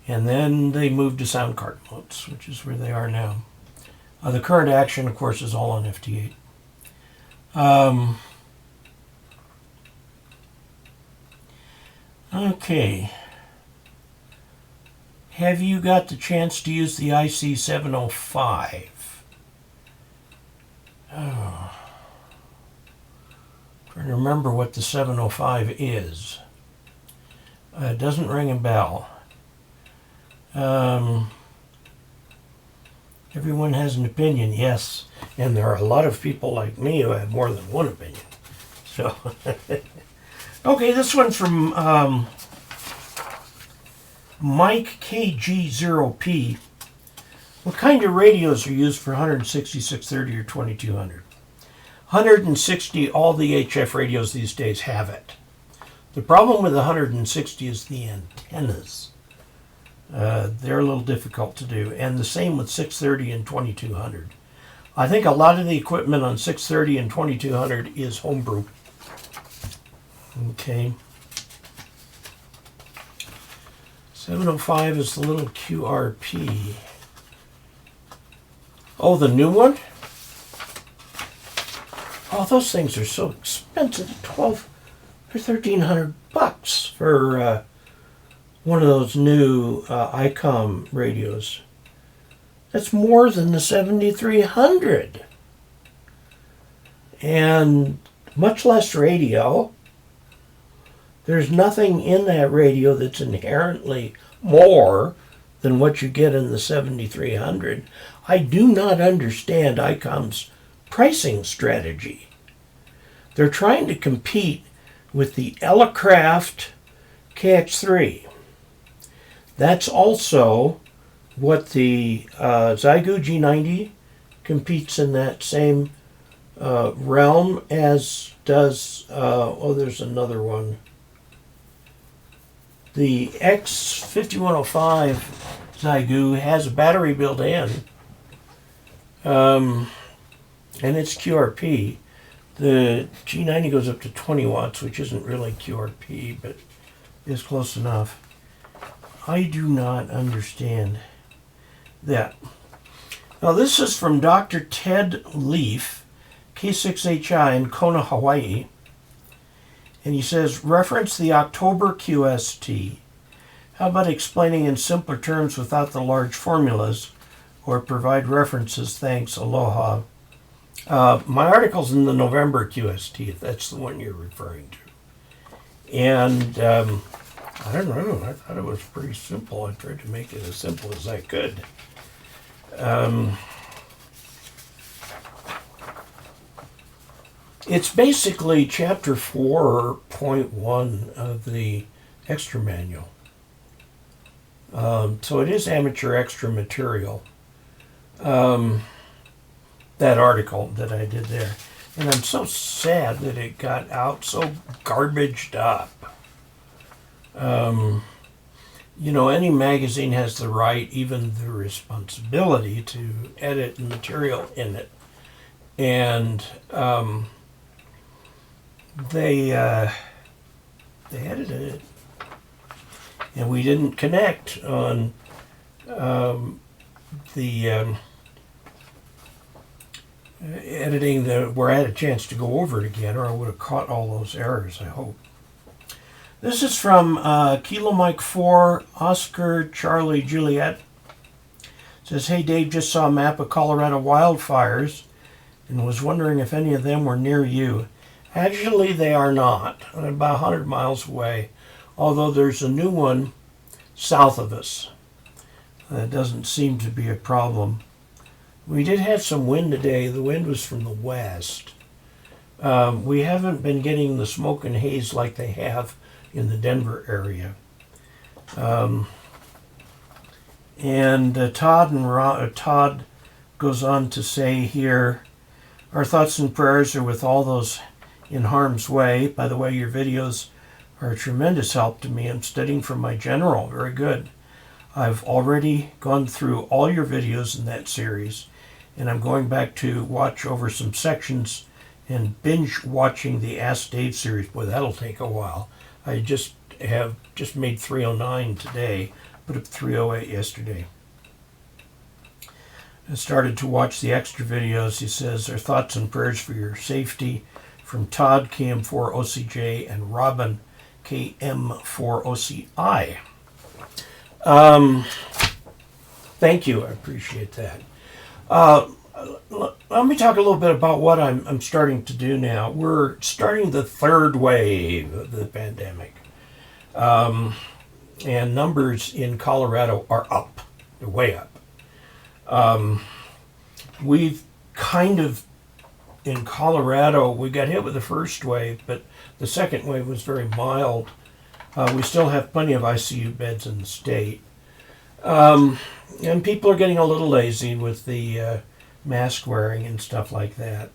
And then they moved to sound card modes, which is where they are now. The current action, of course, is all on FT8. Okay. Have you got the chance to use the IC705? Oh. Trying to remember what the 705 is. It doesn't ring a bell. Everyone has an opinion, yes. And there are a lot of people like me who have more than one opinion. So, okay, this one from Mike KG0P. What kind of radios are used for 160, 630, or 2200? 160, all the HF radios these days have it. The problem with the 160 is the antennas. They're a little difficult to do. And the same with 630 and 2200. I think a lot of the equipment on 630 and 2200 is homebrew. Okay. 705 is the little QRP. Oh, the new one? Oh, those things are so expensive. expensive, 12 or 1,300 bucks for one of those new ICOM radios. That's more than the 7300, and much less radio. There's nothing in that radio that's inherently more than what you get in the 7300. I do not understand ICOM's pricing strategy. They're trying to compete with the EroCom KX3. That's also what the Zygu G90 competes in that same realm as does, there's another one. The X5105 Zygu has a battery built in, and it's QRP. The G90 goes up to 20 watts, which isn't really QRP, but is close enough. I do not understand that. Now this is from Dr. Ted Leaf, K6HI in Kona, Hawaii. And he says, reference the October QST. How about explaining in simpler terms without the large formulas, or provide references? Thanks, aloha. My article's in the November QST, if that's the one you're referring to. And I don't know, I thought it was pretty simple. I tried to make it as simple as I could. It's basically chapter 4.1 of the extra manual. So it is amateur extra material. That article that I did there. And I'm so sad that it got out so garbaged up. You know, any magazine has the right, even the responsibility, to edit the material in it. And they edited it. And we didn't connect on the editing where I had a chance to go over it again, or I would have caught all those errors, I hope. This is from Kilo Mike 4, Oscar Charlie Juliet. It says, hey Dave, just saw a map of Colorado wildfires and was wondering if any of them were near you. Actually, they are not. About 100 miles away, although there's a new one south of us. That doesn't seem to be a problem. We did have some wind today. The wind was from the west. We haven't been getting the smoke and haze like they have in the Denver area. Todd goes on to say here, our thoughts and prayers are with all those in harm's way. By the way, your videos are a tremendous help to me. I'm studying for my general. Very good. I've already gone through all your videos in that series, and I'm going back to watch over some sections and binge watching the Ask Dave series. Boy, that'll take a while. I have made 309 today, put up 308 yesterday. I started to watch the extra videos. He says, our thoughts and prayers for your safety from Todd KM4OCJ and Robin KM4OCI. Thank you. I appreciate that. Let me talk a little bit about what I'm starting to do now. We're starting the third wave of the pandemic. And numbers in Colorado are up. They're way up. We've kind of, in Colorado, we got hit with the first wave, but the second wave was very mild. We still have plenty of ICU beds in the state. And people are getting a little lazy with the mask wearing and stuff like that.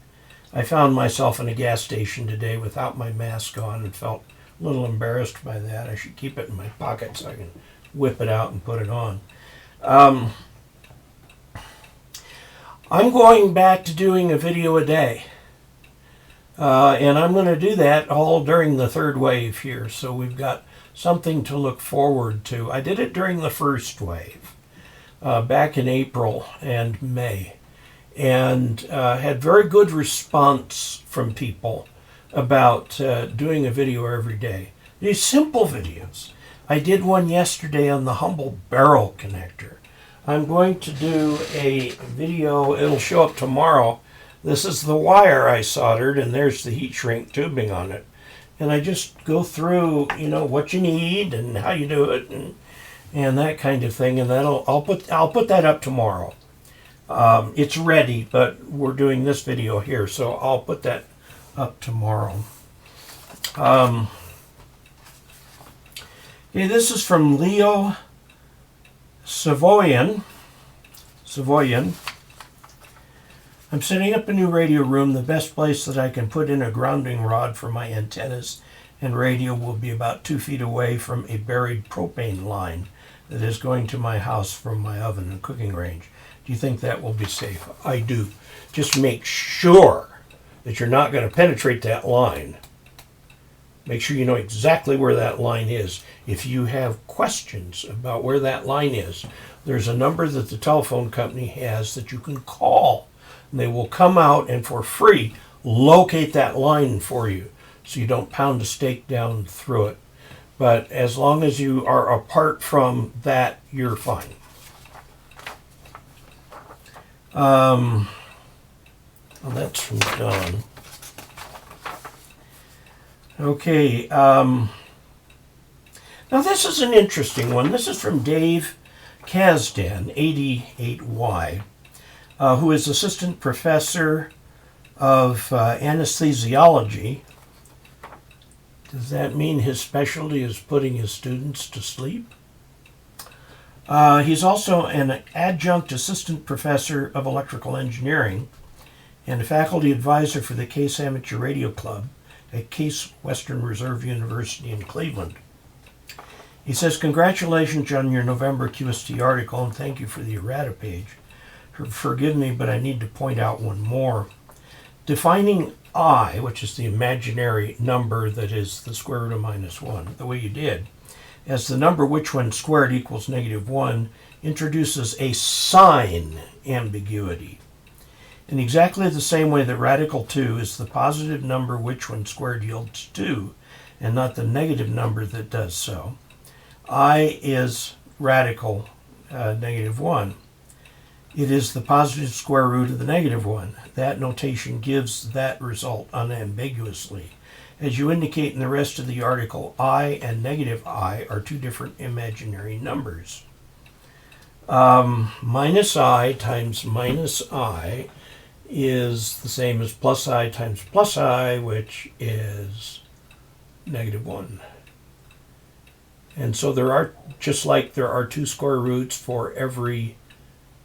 I found myself in a gas station today without my mask on and felt a little embarrassed by that. I should keep it in my pocket so I can whip it out and put it on. I'm going back to doing a video a day. And I'm going to do that all during the third wave here. So we've got something to look forward to. I did it during the first wave, back in April and May, and had very good response from people. about doing a video every day. These simple videos. I did one yesterday on the Humble barrel connector. I'm going to do a video, it'll show up tomorrow. This is the wire I soldered, and there's the heat shrink tubing on it. And I just go through, you know, what you need and how you do it and that kind of thing. And I'll put that up tomorrow. It's ready, but we're doing this video here, so I'll put that up tomorrow. Okay, this is from Leo Savoyan. I'm setting up a new radio room. The best place that I can put in a grounding rod for my antennas and radio will be about 2 feet away from a buried propane line that is going to my house from my oven and cooking range. Do you think that will be safe? I do. Just make sure that you're not going to penetrate that line. Make sure you know exactly where that line is. If you have questions about where that line is, there's a number that the telephone company has that you can call. And they will come out and for free locate that line for you so you don't pound a stake down through it. But as long as you are apart from that, you're fine. Well, that's from Don. Okay. Now this is an interesting one. This is from Dave Cazedan, 88Y, who is assistant professor of anesthesiology. Does that mean his specialty is putting his students to sleep? He's also an adjunct assistant professor of electrical engineering and a faculty advisor for the Case Amateur Radio Club at Case Western Reserve University in Cleveland. He says, congratulations on your November QST article and thank you for the errata page. Forgive me, but I need to point out one more. Defining I, which is the imaginary number that is the square root of -1, the way you did, as the number which when squared equals -1, introduces a sign ambiguity. In exactly the same way that radical 2 is the positive number which when squared yields 2, and not the negative number that does so, I is radical -1. It is the positive square root of the -1. That notation gives that result unambiguously. As you indicate in the rest of the article, I and -I are two different imaginary numbers. Minus I times minus I is the same as plus I times plus I, which is -1. And so there are, just like there are 2 square roots for every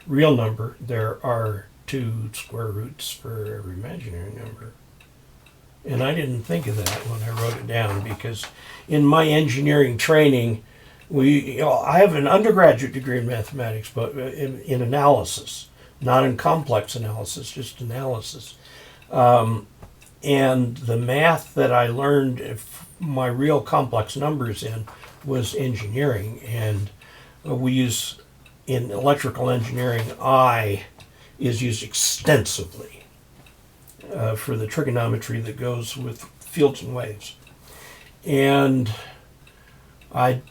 real number, there are 2 square roots for every imaginary number. And I didn't think of that when I wrote it down because in my engineering training, I have an undergraduate degree in mathematics, but in analysis, not in complex analysis, just analysis. And the math that I learned my real complex numbers in was engineering. And we use, in electrical engineering, I is used extensively for the trigonometry that goes with fields and waves. And I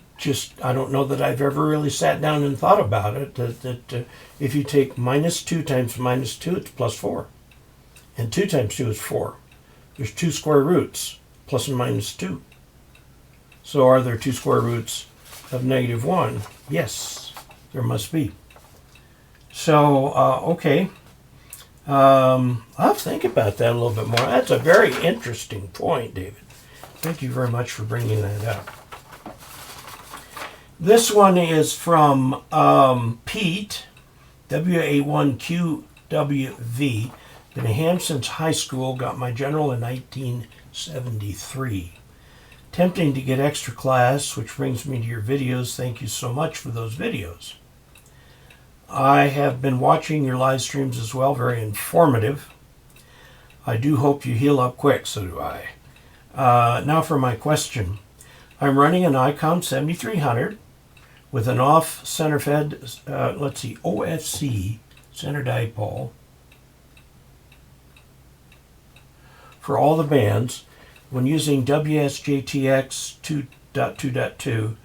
don't know that I've ever really sat down and thought about it, that if you take -2 times -2, it's +4. And 2 times 2 is 4. There's 2 square roots, plus and minus 2. So are there 2 square roots of -1? Yes, there must be. So, okay. I'll have to think about that a little bit more. That's a very interesting point, David. Thank you very much for bringing that up. This one is from Pete, WA1QWV. Been a ham since high school, got my general in 1973. Tempting to get extra class, which brings me to your videos. Thank you so much for those videos. I have been watching your live streams as well, very informative. I do hope you heal up quick, so do I. Now for my question. I'm running an ICOM 7300 with an off center fed, OFC center dipole for all the bands When using WSJTX 2.2.2,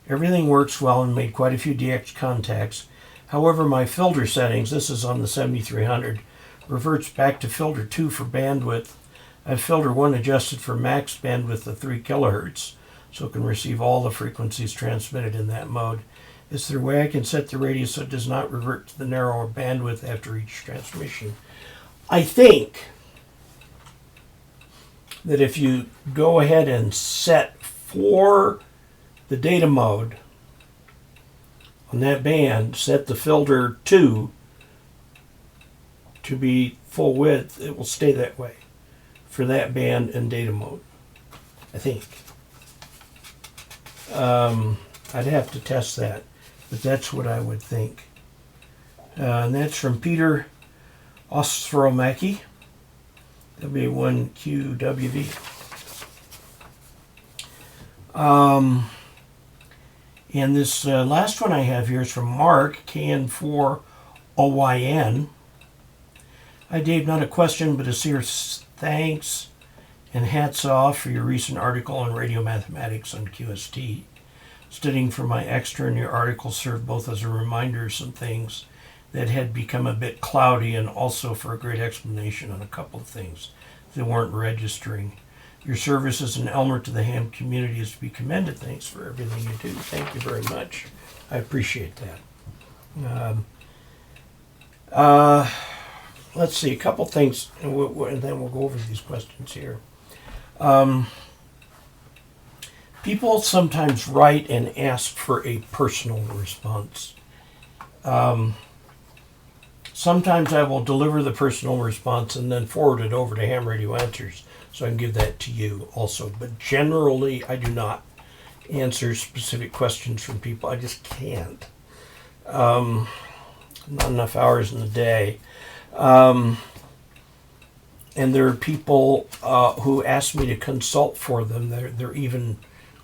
everything works well and made quite a few DX contacts. However, my filter settings, this is on the 7300, reverts back to filter 2 for bandwidth. I have filter 1 adjusted for max bandwidth of 3 kilohertz, so it can receive all the frequencies transmitted in that mode. Is there a way I can set the radius so it does not revert to the narrower bandwidth after each transmission? I think that if you go ahead and set for the data mode on that band, set the filter 2 to be full width, it will stay that way for that band and data mode, I think. I'd have to test that, but that's what I would think. And that's from Peter Ostromacki, W1QWV. And this last one I have here is from Mark, KN4OYN. Hi Dave, not a question, but a serious thanks and hats off for your recent article on radio mathematics on QST. Studying for my extra in your article served both as a reminder of some things that had become a bit cloudy and also for a great explanation on a couple of things that weren't registering. Your service as an Elmer to the ham community is to be commended. Thanks for everything you do. Thank you very much. I appreciate that. Let's see, a couple things, and then we'll go over these questions here. People sometimes write and ask for a personal response. Sometimes I will deliver the personal response and then forward it over to Ham Radio Answers so I can give that to you also. But generally, I do not answer specific questions from people. I just can't. Not enough hours in the day. And there are people who ask me to consult for them. They're even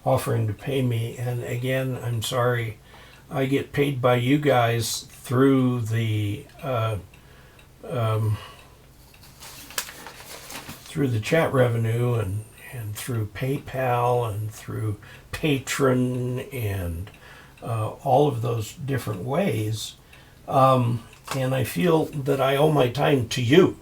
offering to pay me. And again, I'm sorry, I get paid by you guys through the chat revenue and through PayPal and through Patron and all of those different ways. And I feel that I owe my time to you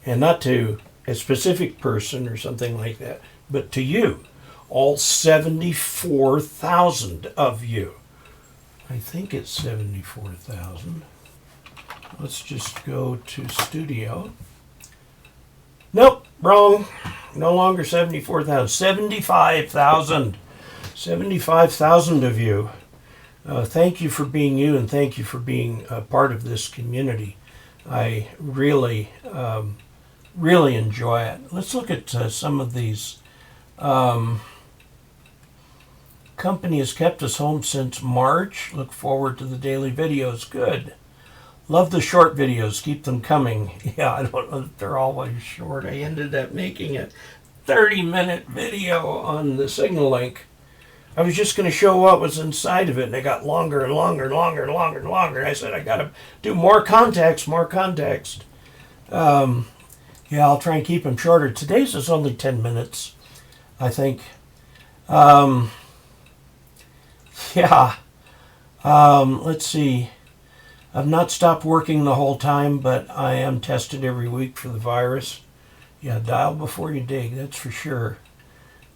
and not to a specific person or something like that, but to you, all 74,000 of you. I think it's 74,000. Let's just go to studio. Nope, wrong. No longer 74,000. 75,000. 75,000 of you. Thank you for being you, and thank you for being a part of this community. I really, really enjoy it. Let's look at some of these. Company has kept us home since March. Look forward to the daily videos. Good. Love the short videos. Keep them coming. Yeah, I don't know if they're always short. I ended up making a 30-minute video on the signal link. I was just going to show what was inside of it, and it got longer and longer and longer and longer and longer. And I said, I got to do more context, more context. Yeah, I'll try and keep them shorter. Today's is only 10 minutes, I think. Yeah. Let's see. I've not stopped working the whole time, but I am tested every week for the virus. Yeah, dial before you dig, that's for sure.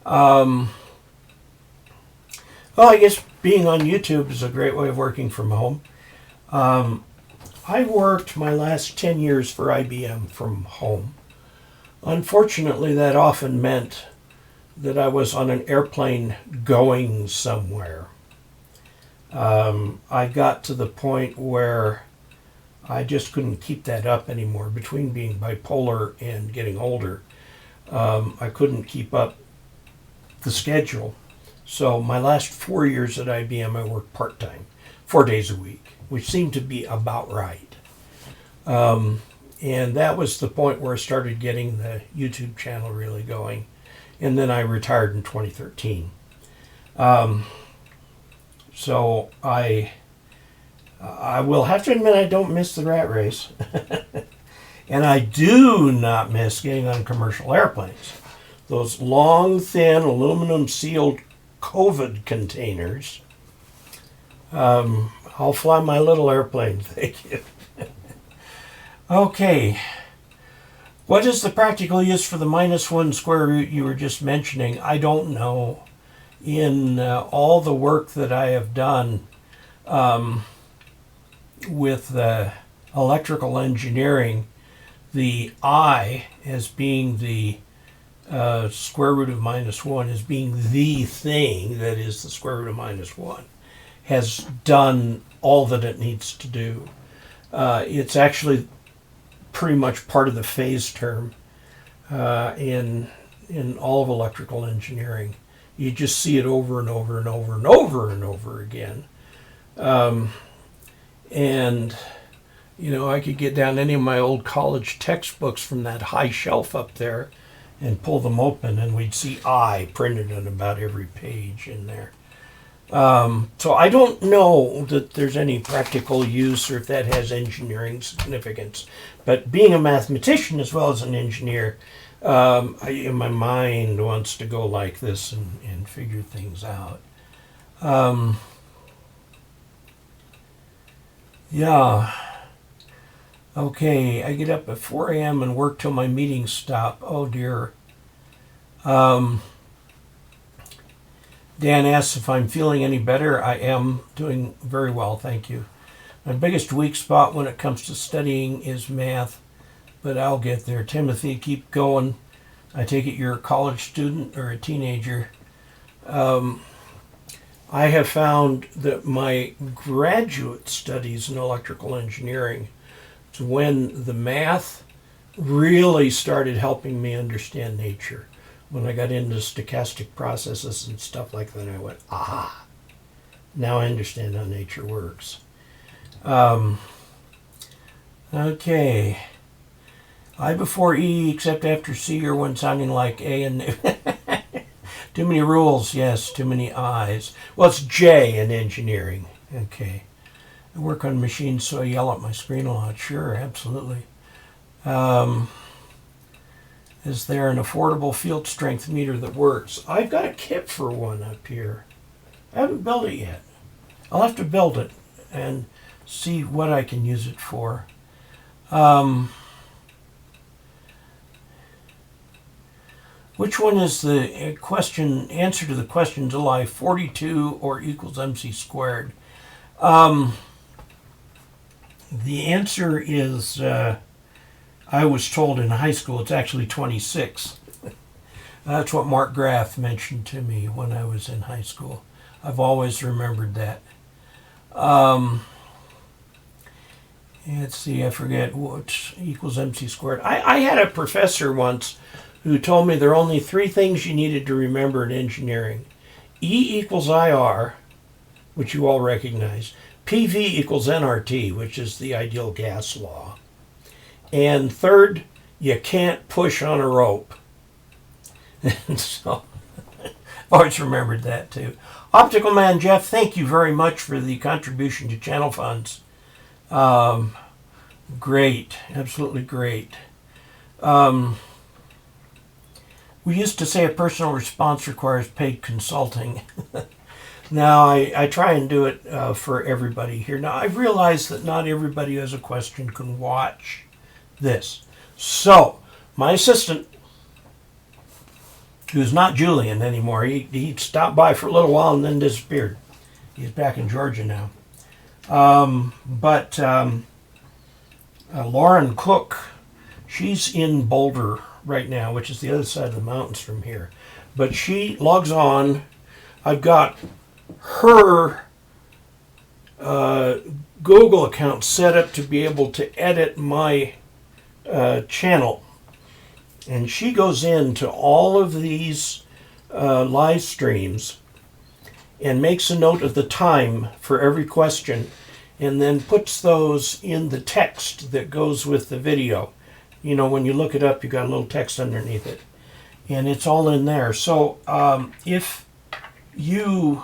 Well, I guess being on YouTube is a great way of working from home. I worked my last 10 years for IBM from home. Unfortunately, that often meant that I was on an airplane going somewhere. I got to the point where I just couldn't keep that up anymore. Between being bipolar and getting older, I couldn't keep up the schedule. So my last 4 years at IBM, I worked part-time, 4 days a week, which seemed to be about right. And that was the point where I started getting the YouTube channel really going. And then I retired in 2013. So I will have to admit I don't miss the rat race. And I do not miss getting on commercial airplanes. those long, thin, aluminum-sealed COVID containers. I'll fly my little airplane, thank you. Okay. What is the practical use for the -1 square root you were just mentioning? I don't know. In all the work that I have done with electrical engineering, the I as being the square root of -1 as being the thing that is the square root of -1 has done all that it needs to do. It's actually pretty much part of the phase term in all of electrical engineering. You just see it over and over and over and over and over again. And, you know, I could get down any of my old college textbooks from that high shelf up there and pull them open, and we'd see I printed on about every page in there. So I don't know that there's any practical use or if that has engineering significance. But being a mathematician as well as an engineer, my mind wants to go like this and figure things out. Yeah. Okay, I get up at 4 a.m. and work till my meetings stop. Oh dear. Dan asks if I'm feeling any better. I am doing very well, thank you. My biggest weak spot when it comes to studying is math, but I'll get there. Timothy, keep going. I take it you're a college student or a teenager. I have found that my graduate studies in electrical engineering is when the math really started helping me understand nature. When I got into stochastic processes and stuff like that, I went, aha, now I understand how nature works. Okay. I before E except after C or when sounding like A and too many rules, yes, too many I's. Well, it's J in engineering. Okay. I work on machines, so I yell at my screen a lot. Sure, absolutely. Is there an affordable field strength meter that works? I've got a kit for one up here. I haven't built it yet. I'll have to build it and see what I can use it for. Which one is the answer to the question July 42 or equals MC squared? The answer is, I was told in high school it's actually 26. That's what Mark Graff mentioned to me when I was in high school. I've always remembered that. Let's see, I forget what equals MC squared. I had a professor once who told me there are only 3 things you needed to remember in engineering. E equals IR, which you all recognize. PV equals nRT, which is the ideal gas law. And third, you can't push on a rope. And so, I've always remembered that too. Optical Man Jeff, thank you very much for the contribution to channel funds. Great, absolutely great. We used to say a personal response requires paid consulting. Now I try and do it for everybody here. Now I realize that not everybody who has a question can watch this. So my assistant, who's not Julian anymore, he stopped by for a little while and then disappeared. He's back in Georgia now. Lauren Cook, she's in Boulder right now, which is the other side of the mountains from here. But she logs on. I've got her Google account set up to be able to edit my channel. And she goes into all of these live streams and makes a note of the time for every question and then puts those in the text that goes with the video. You know, when you look it up, you got a little text underneath it. And it's all in there. So if you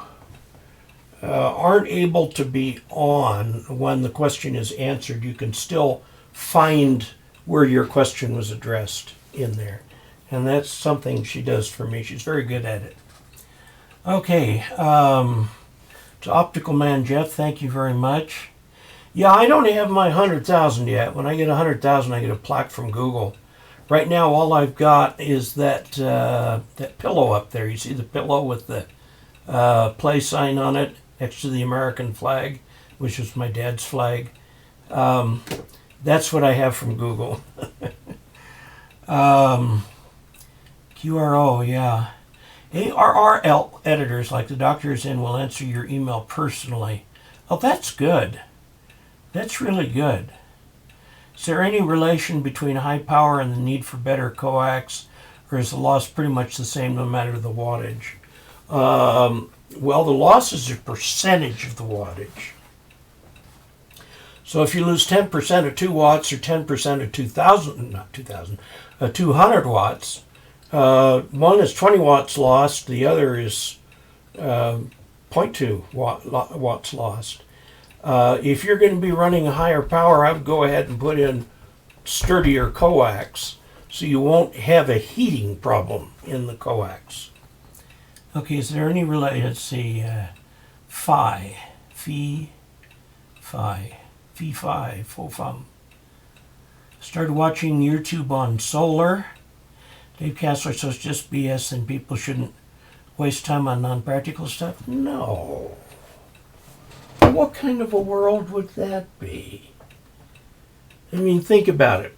aren't able to be on when the question is answered, you can still find where your question was addressed in there. And that's something she does for me. She's very good at it. Okay, to Optical Man Jeff, thank you very much. Yeah, I don't have my 100,000 yet. When I get 100,000, I get a plaque from Google. Right now, all I've got is that that pillow up there. You see the pillow with the play sign on it next to the American flag, which is my dad's flag. That's what I have from Google. QRO, yeah. ARRL editors, like the doctor is in, will answer your email personally. Oh, that's good. That's really good. Is there any relation between high power and the need for better coax, or is the loss pretty much the same no matter the wattage? Well, the loss is a percentage of the wattage. So if you lose 10% of 2 watts or 10% of 200 watts, one is 20 watts lost, the other is 0.2 watts lost. If you're going to be running a higher power, I would go ahead and put in sturdier coax so you won't have a heating problem in the coax. Okay, is there any relation? Let's see, Phi, Fofum. Started watching YouTube on solar. Dave Casler says just BS and people shouldn't waste time on non-practical stuff. No. What kind of a world would that be? I mean, think about it.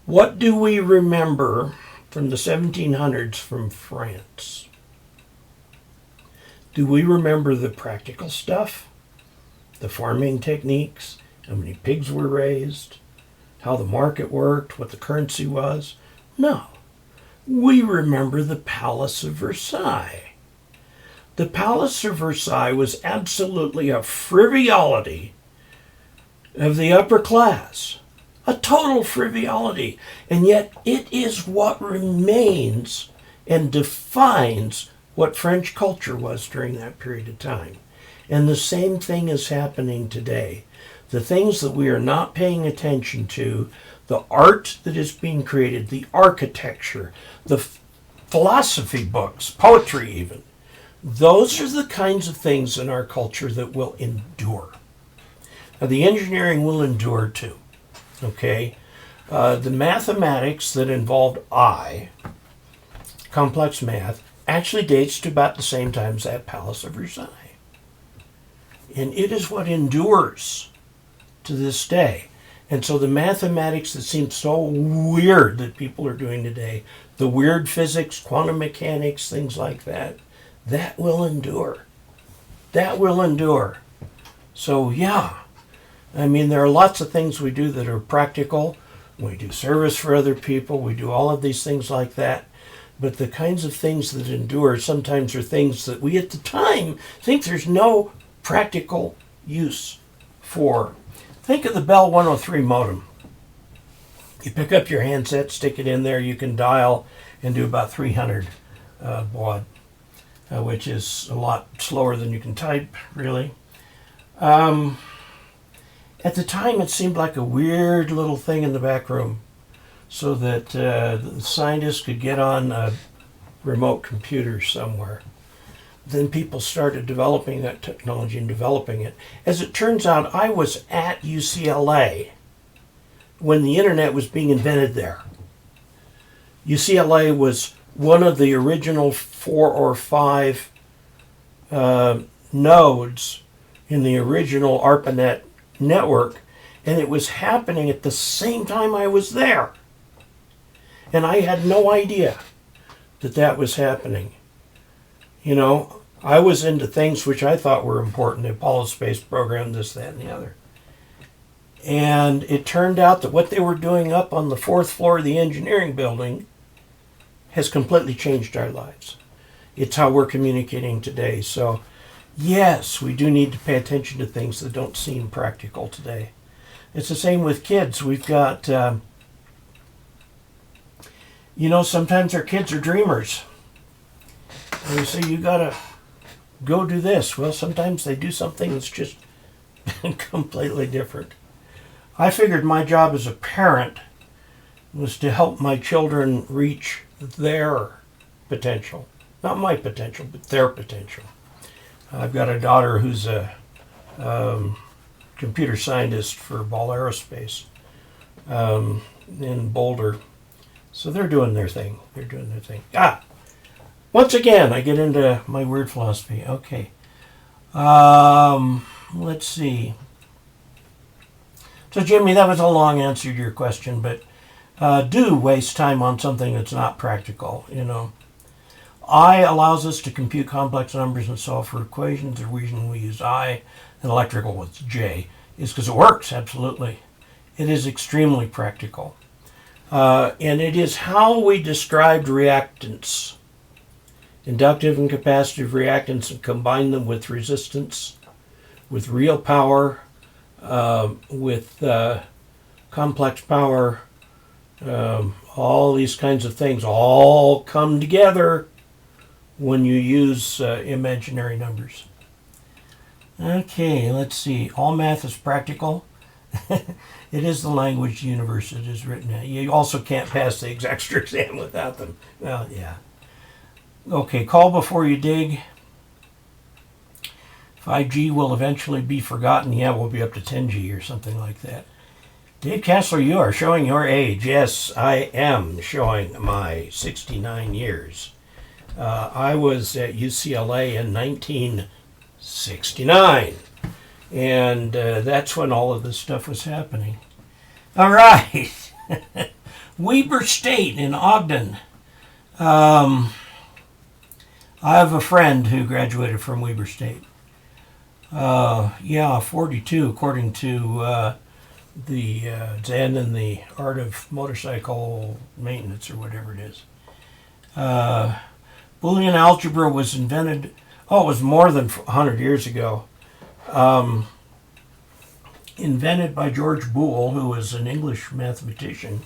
What do we remember from the 1700s from France? Do we remember the practical stuff? The farming techniques? How many pigs were raised? How the market worked? What the currency was? No. We remember the Palace of Versailles. The Palace of Versailles was absolutely a frivolity of the upper class. A total frivolity. And yet it is what remains and defines what French culture was during that period of time. And the same thing is happening today. The things that we are not paying attention to, the art that is being created, the architecture, the philosophy books, poetry even, those are the kinds of things in our culture that will endure. Now, the engineering will endure too, okay? The mathematics that involved complex math, actually dates to about the same time as that Palace of Versailles. And it is what endures to this day. And so the mathematics that seem so weird that people are doing today, the weird physics, quantum mechanics, things like that, that will endure. That will endure. So yeah, I mean, there are lots of things we do that are practical. We do service for other people. We do all of these things like that. But the kinds of things that endure sometimes are things that we at the time think there's no practical use for. Think of the Bell 103 modem. You pick up your handset, stick it in there, you can dial and do about 300 baud, which is a lot slower than you can type, really. At the time, it seemed like a weird little thing in the back room so that the scientists could get on a remote computer somewhere. Then people started developing that technology and developing it. As it turns out, I was at UCLA when the internet was being invented there. UCLA was one of the original 4 or 5 nodes in the original ARPANET network, and it was happening at the same time I was there. And I had no idea that that was happening. You know, I was into things which I thought were important, the Apollo space program, this, that, and the other. And it turned out that what they were doing up on the 4th floor of the engineering building has completely changed our lives. It's how we're communicating today. So, yes, we do need to pay attention to things that don't seem practical today. It's the same with kids. We've got, you know, sometimes our kids are dreamers. And we say, you gotta go do this. Well, sometimes they do something that's just completely different. I figured my job as a parent was to help my children reach their potential. Not my potential, but their potential. I've got a daughter who's a computer scientist for Ball Aerospace in Boulder. So they're doing their thing. They're doing their thing. Once again, I get into my word philosophy. Okay. Let's see. So, Jimmy, that was a long answer to your question, but do waste time on something that's not practical, you know. I allows us to compute complex numbers and solve for equations. The reason we use I and electrical with J is because it works, absolutely. It is extremely practical. And it is how we described reactance. Inductive and capacitive reactance, and combine them with resistance, with real power, with complex power, all these kinds of things all come together when you use imaginary numbers. Okay, let's see. All math is practical. It is the language the universe it is written in. You also can't pass the extra exam without them. Well, yeah. Okay, call before you dig. 5G will eventually be forgotten. Yeah, we'll be up to 10G or something like that. Dave Casler, you are showing your age. Yes, I am showing my 69 years. I was at UCLA in 1969. And that's when all of this stuff was happening. All right. Weber State in Ogden. I have a friend who graduated from Weber State. 42, according to the Zen and the Art of Motorcycle Maintenance, or whatever it is. Boolean algebra was invented, it was more than 100 years ago. Invented by George Boole, who was an English mathematician.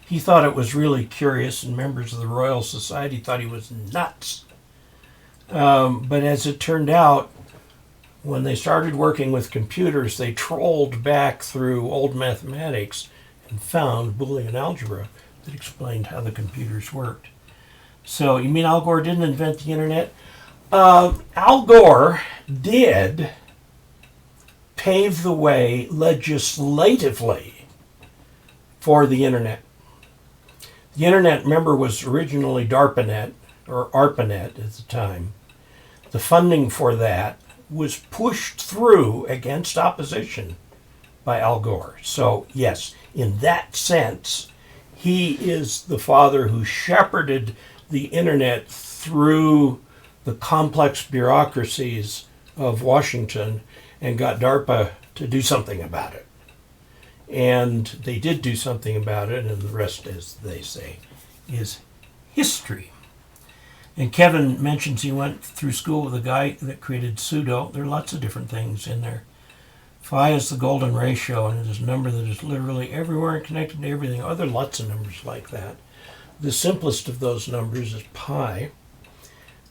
He thought it was really curious, and members of the Royal Society thought he was nuts. But as it turned out, when they started working with computers, they trolled back through old mathematics and found Boolean algebra that explained how the computers worked. So, you mean Al Gore didn't invent the internet? Al Gore did pave the way legislatively for the internet. The internet, remember, was originally DARPANET, or ARPANET at the time. The funding for that was pushed through against opposition by Al Gore. So, yes, in that sense, he is the father who shepherded the internet through the complex bureaucracies of Washington and got DARPA to do something about it. And they did do something about it, and the rest, as they say, is history. And Kevin mentions he went through school with a guy that created pseudo. There are lots of different things in there. Phi is the golden ratio, and it is a number that is literally everywhere and connected to everything. Oh, there are lots of numbers like that. The simplest of those numbers is pi.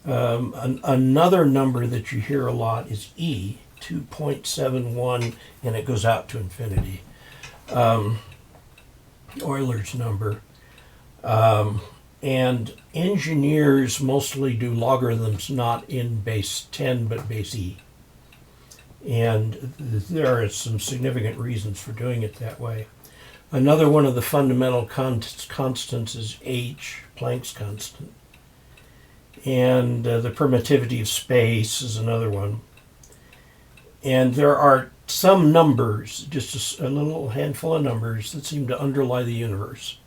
Another number that you hear a lot is E, 2.71, and it goes out to infinity. Euler's number. And engineers mostly do logarithms not in base 10 but base E. And there are some significant reasons for doing it that way. Another one of the fundamental constants is H, Planck's constant. And the permittivity of space is another one. And there are some numbers, just a little handful of numbers, that seem to underlie the universe.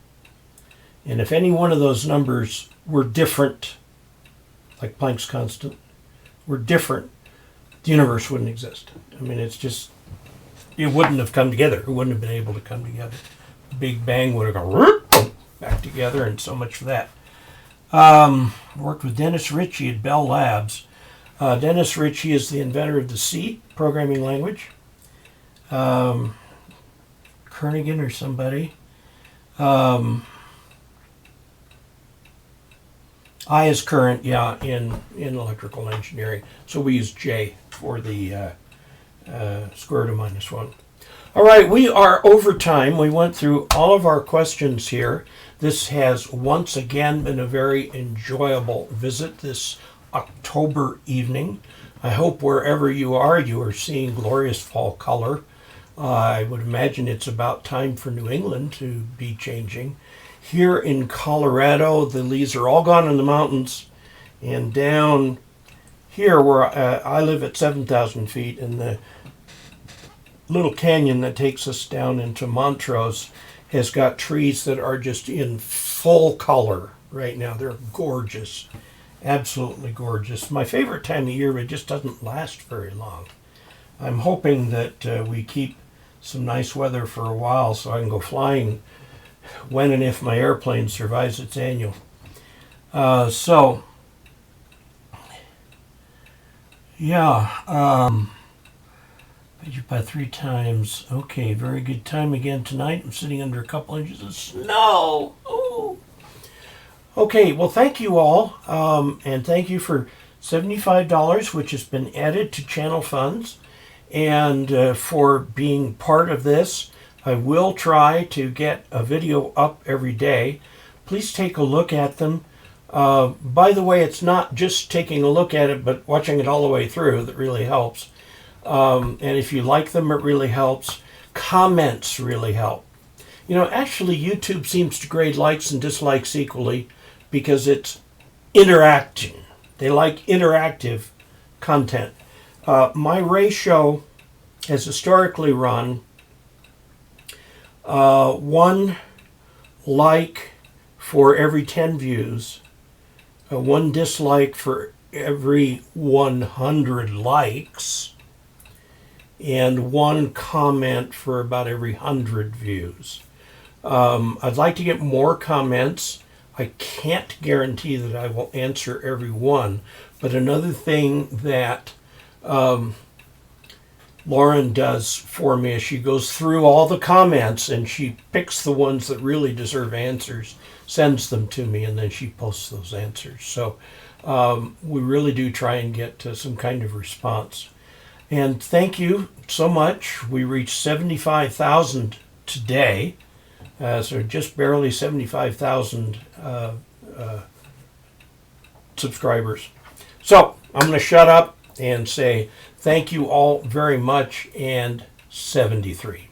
And if any one of those numbers were different, like Planck's constant, were different, the universe wouldn't exist. I mean, it's just, it wouldn't have come together. It wouldn't have been able to come together. The Big Bang would have gone back together, and so much for that. Worked with Dennis Ritchie at Bell Labs. Dennis Ritchie is the inventor of the C programming language. Kernighan or somebody. I is current, in electrical engineering. So we use J for the square root of -1. All right, we are over time. We went through all of our questions here. This has once again been a very enjoyable visit this October evening. I hope wherever you are seeing glorious fall color. I would imagine it's about time for New England to be changing. Here in Colorado, the leaves are all gone in the mountains, and down here where I live at 7,000 feet, in the little canyon that takes us down into Montrose has got trees that are just in full color right now. They're gorgeous, absolutely gorgeous. My favorite time of year, but it just doesn't last very long. I'm hoping that we keep some nice weather for a while so I can go flying when and if my airplane survives its annual. By 3 times. Okay, very good time again tonight. I'm sitting under a couple inches of snow. Ooh. Okay, well, thank you all, and thank you for $75, which has been added to channel funds, and for being part of this. I will try to get a video up every day. Please take a look at them. By the way, it's not just taking a look at it, but watching it all the way through that really helps. And if you like them, it really helps. Comments really help. Actually, YouTube seems to grade likes and dislikes equally because it's interacting. They like interactive content. My ratio has historically run 1 like for every 10 views, 1 dislike for every 100 likes, and 1 comment for about every 100 views. I'd like to get more comments. I can't guarantee that I will answer every one, but another thing that Lauren does for me is she goes through all the comments and she picks the ones that really deserve answers, sends them to me, and then she posts those answers. So we really do try and get some kind of response. And thank you so much. We reached 75,000 today, so just barely 75,000 subscribers. So I'm going to shut up and say thank you all very much, and 73.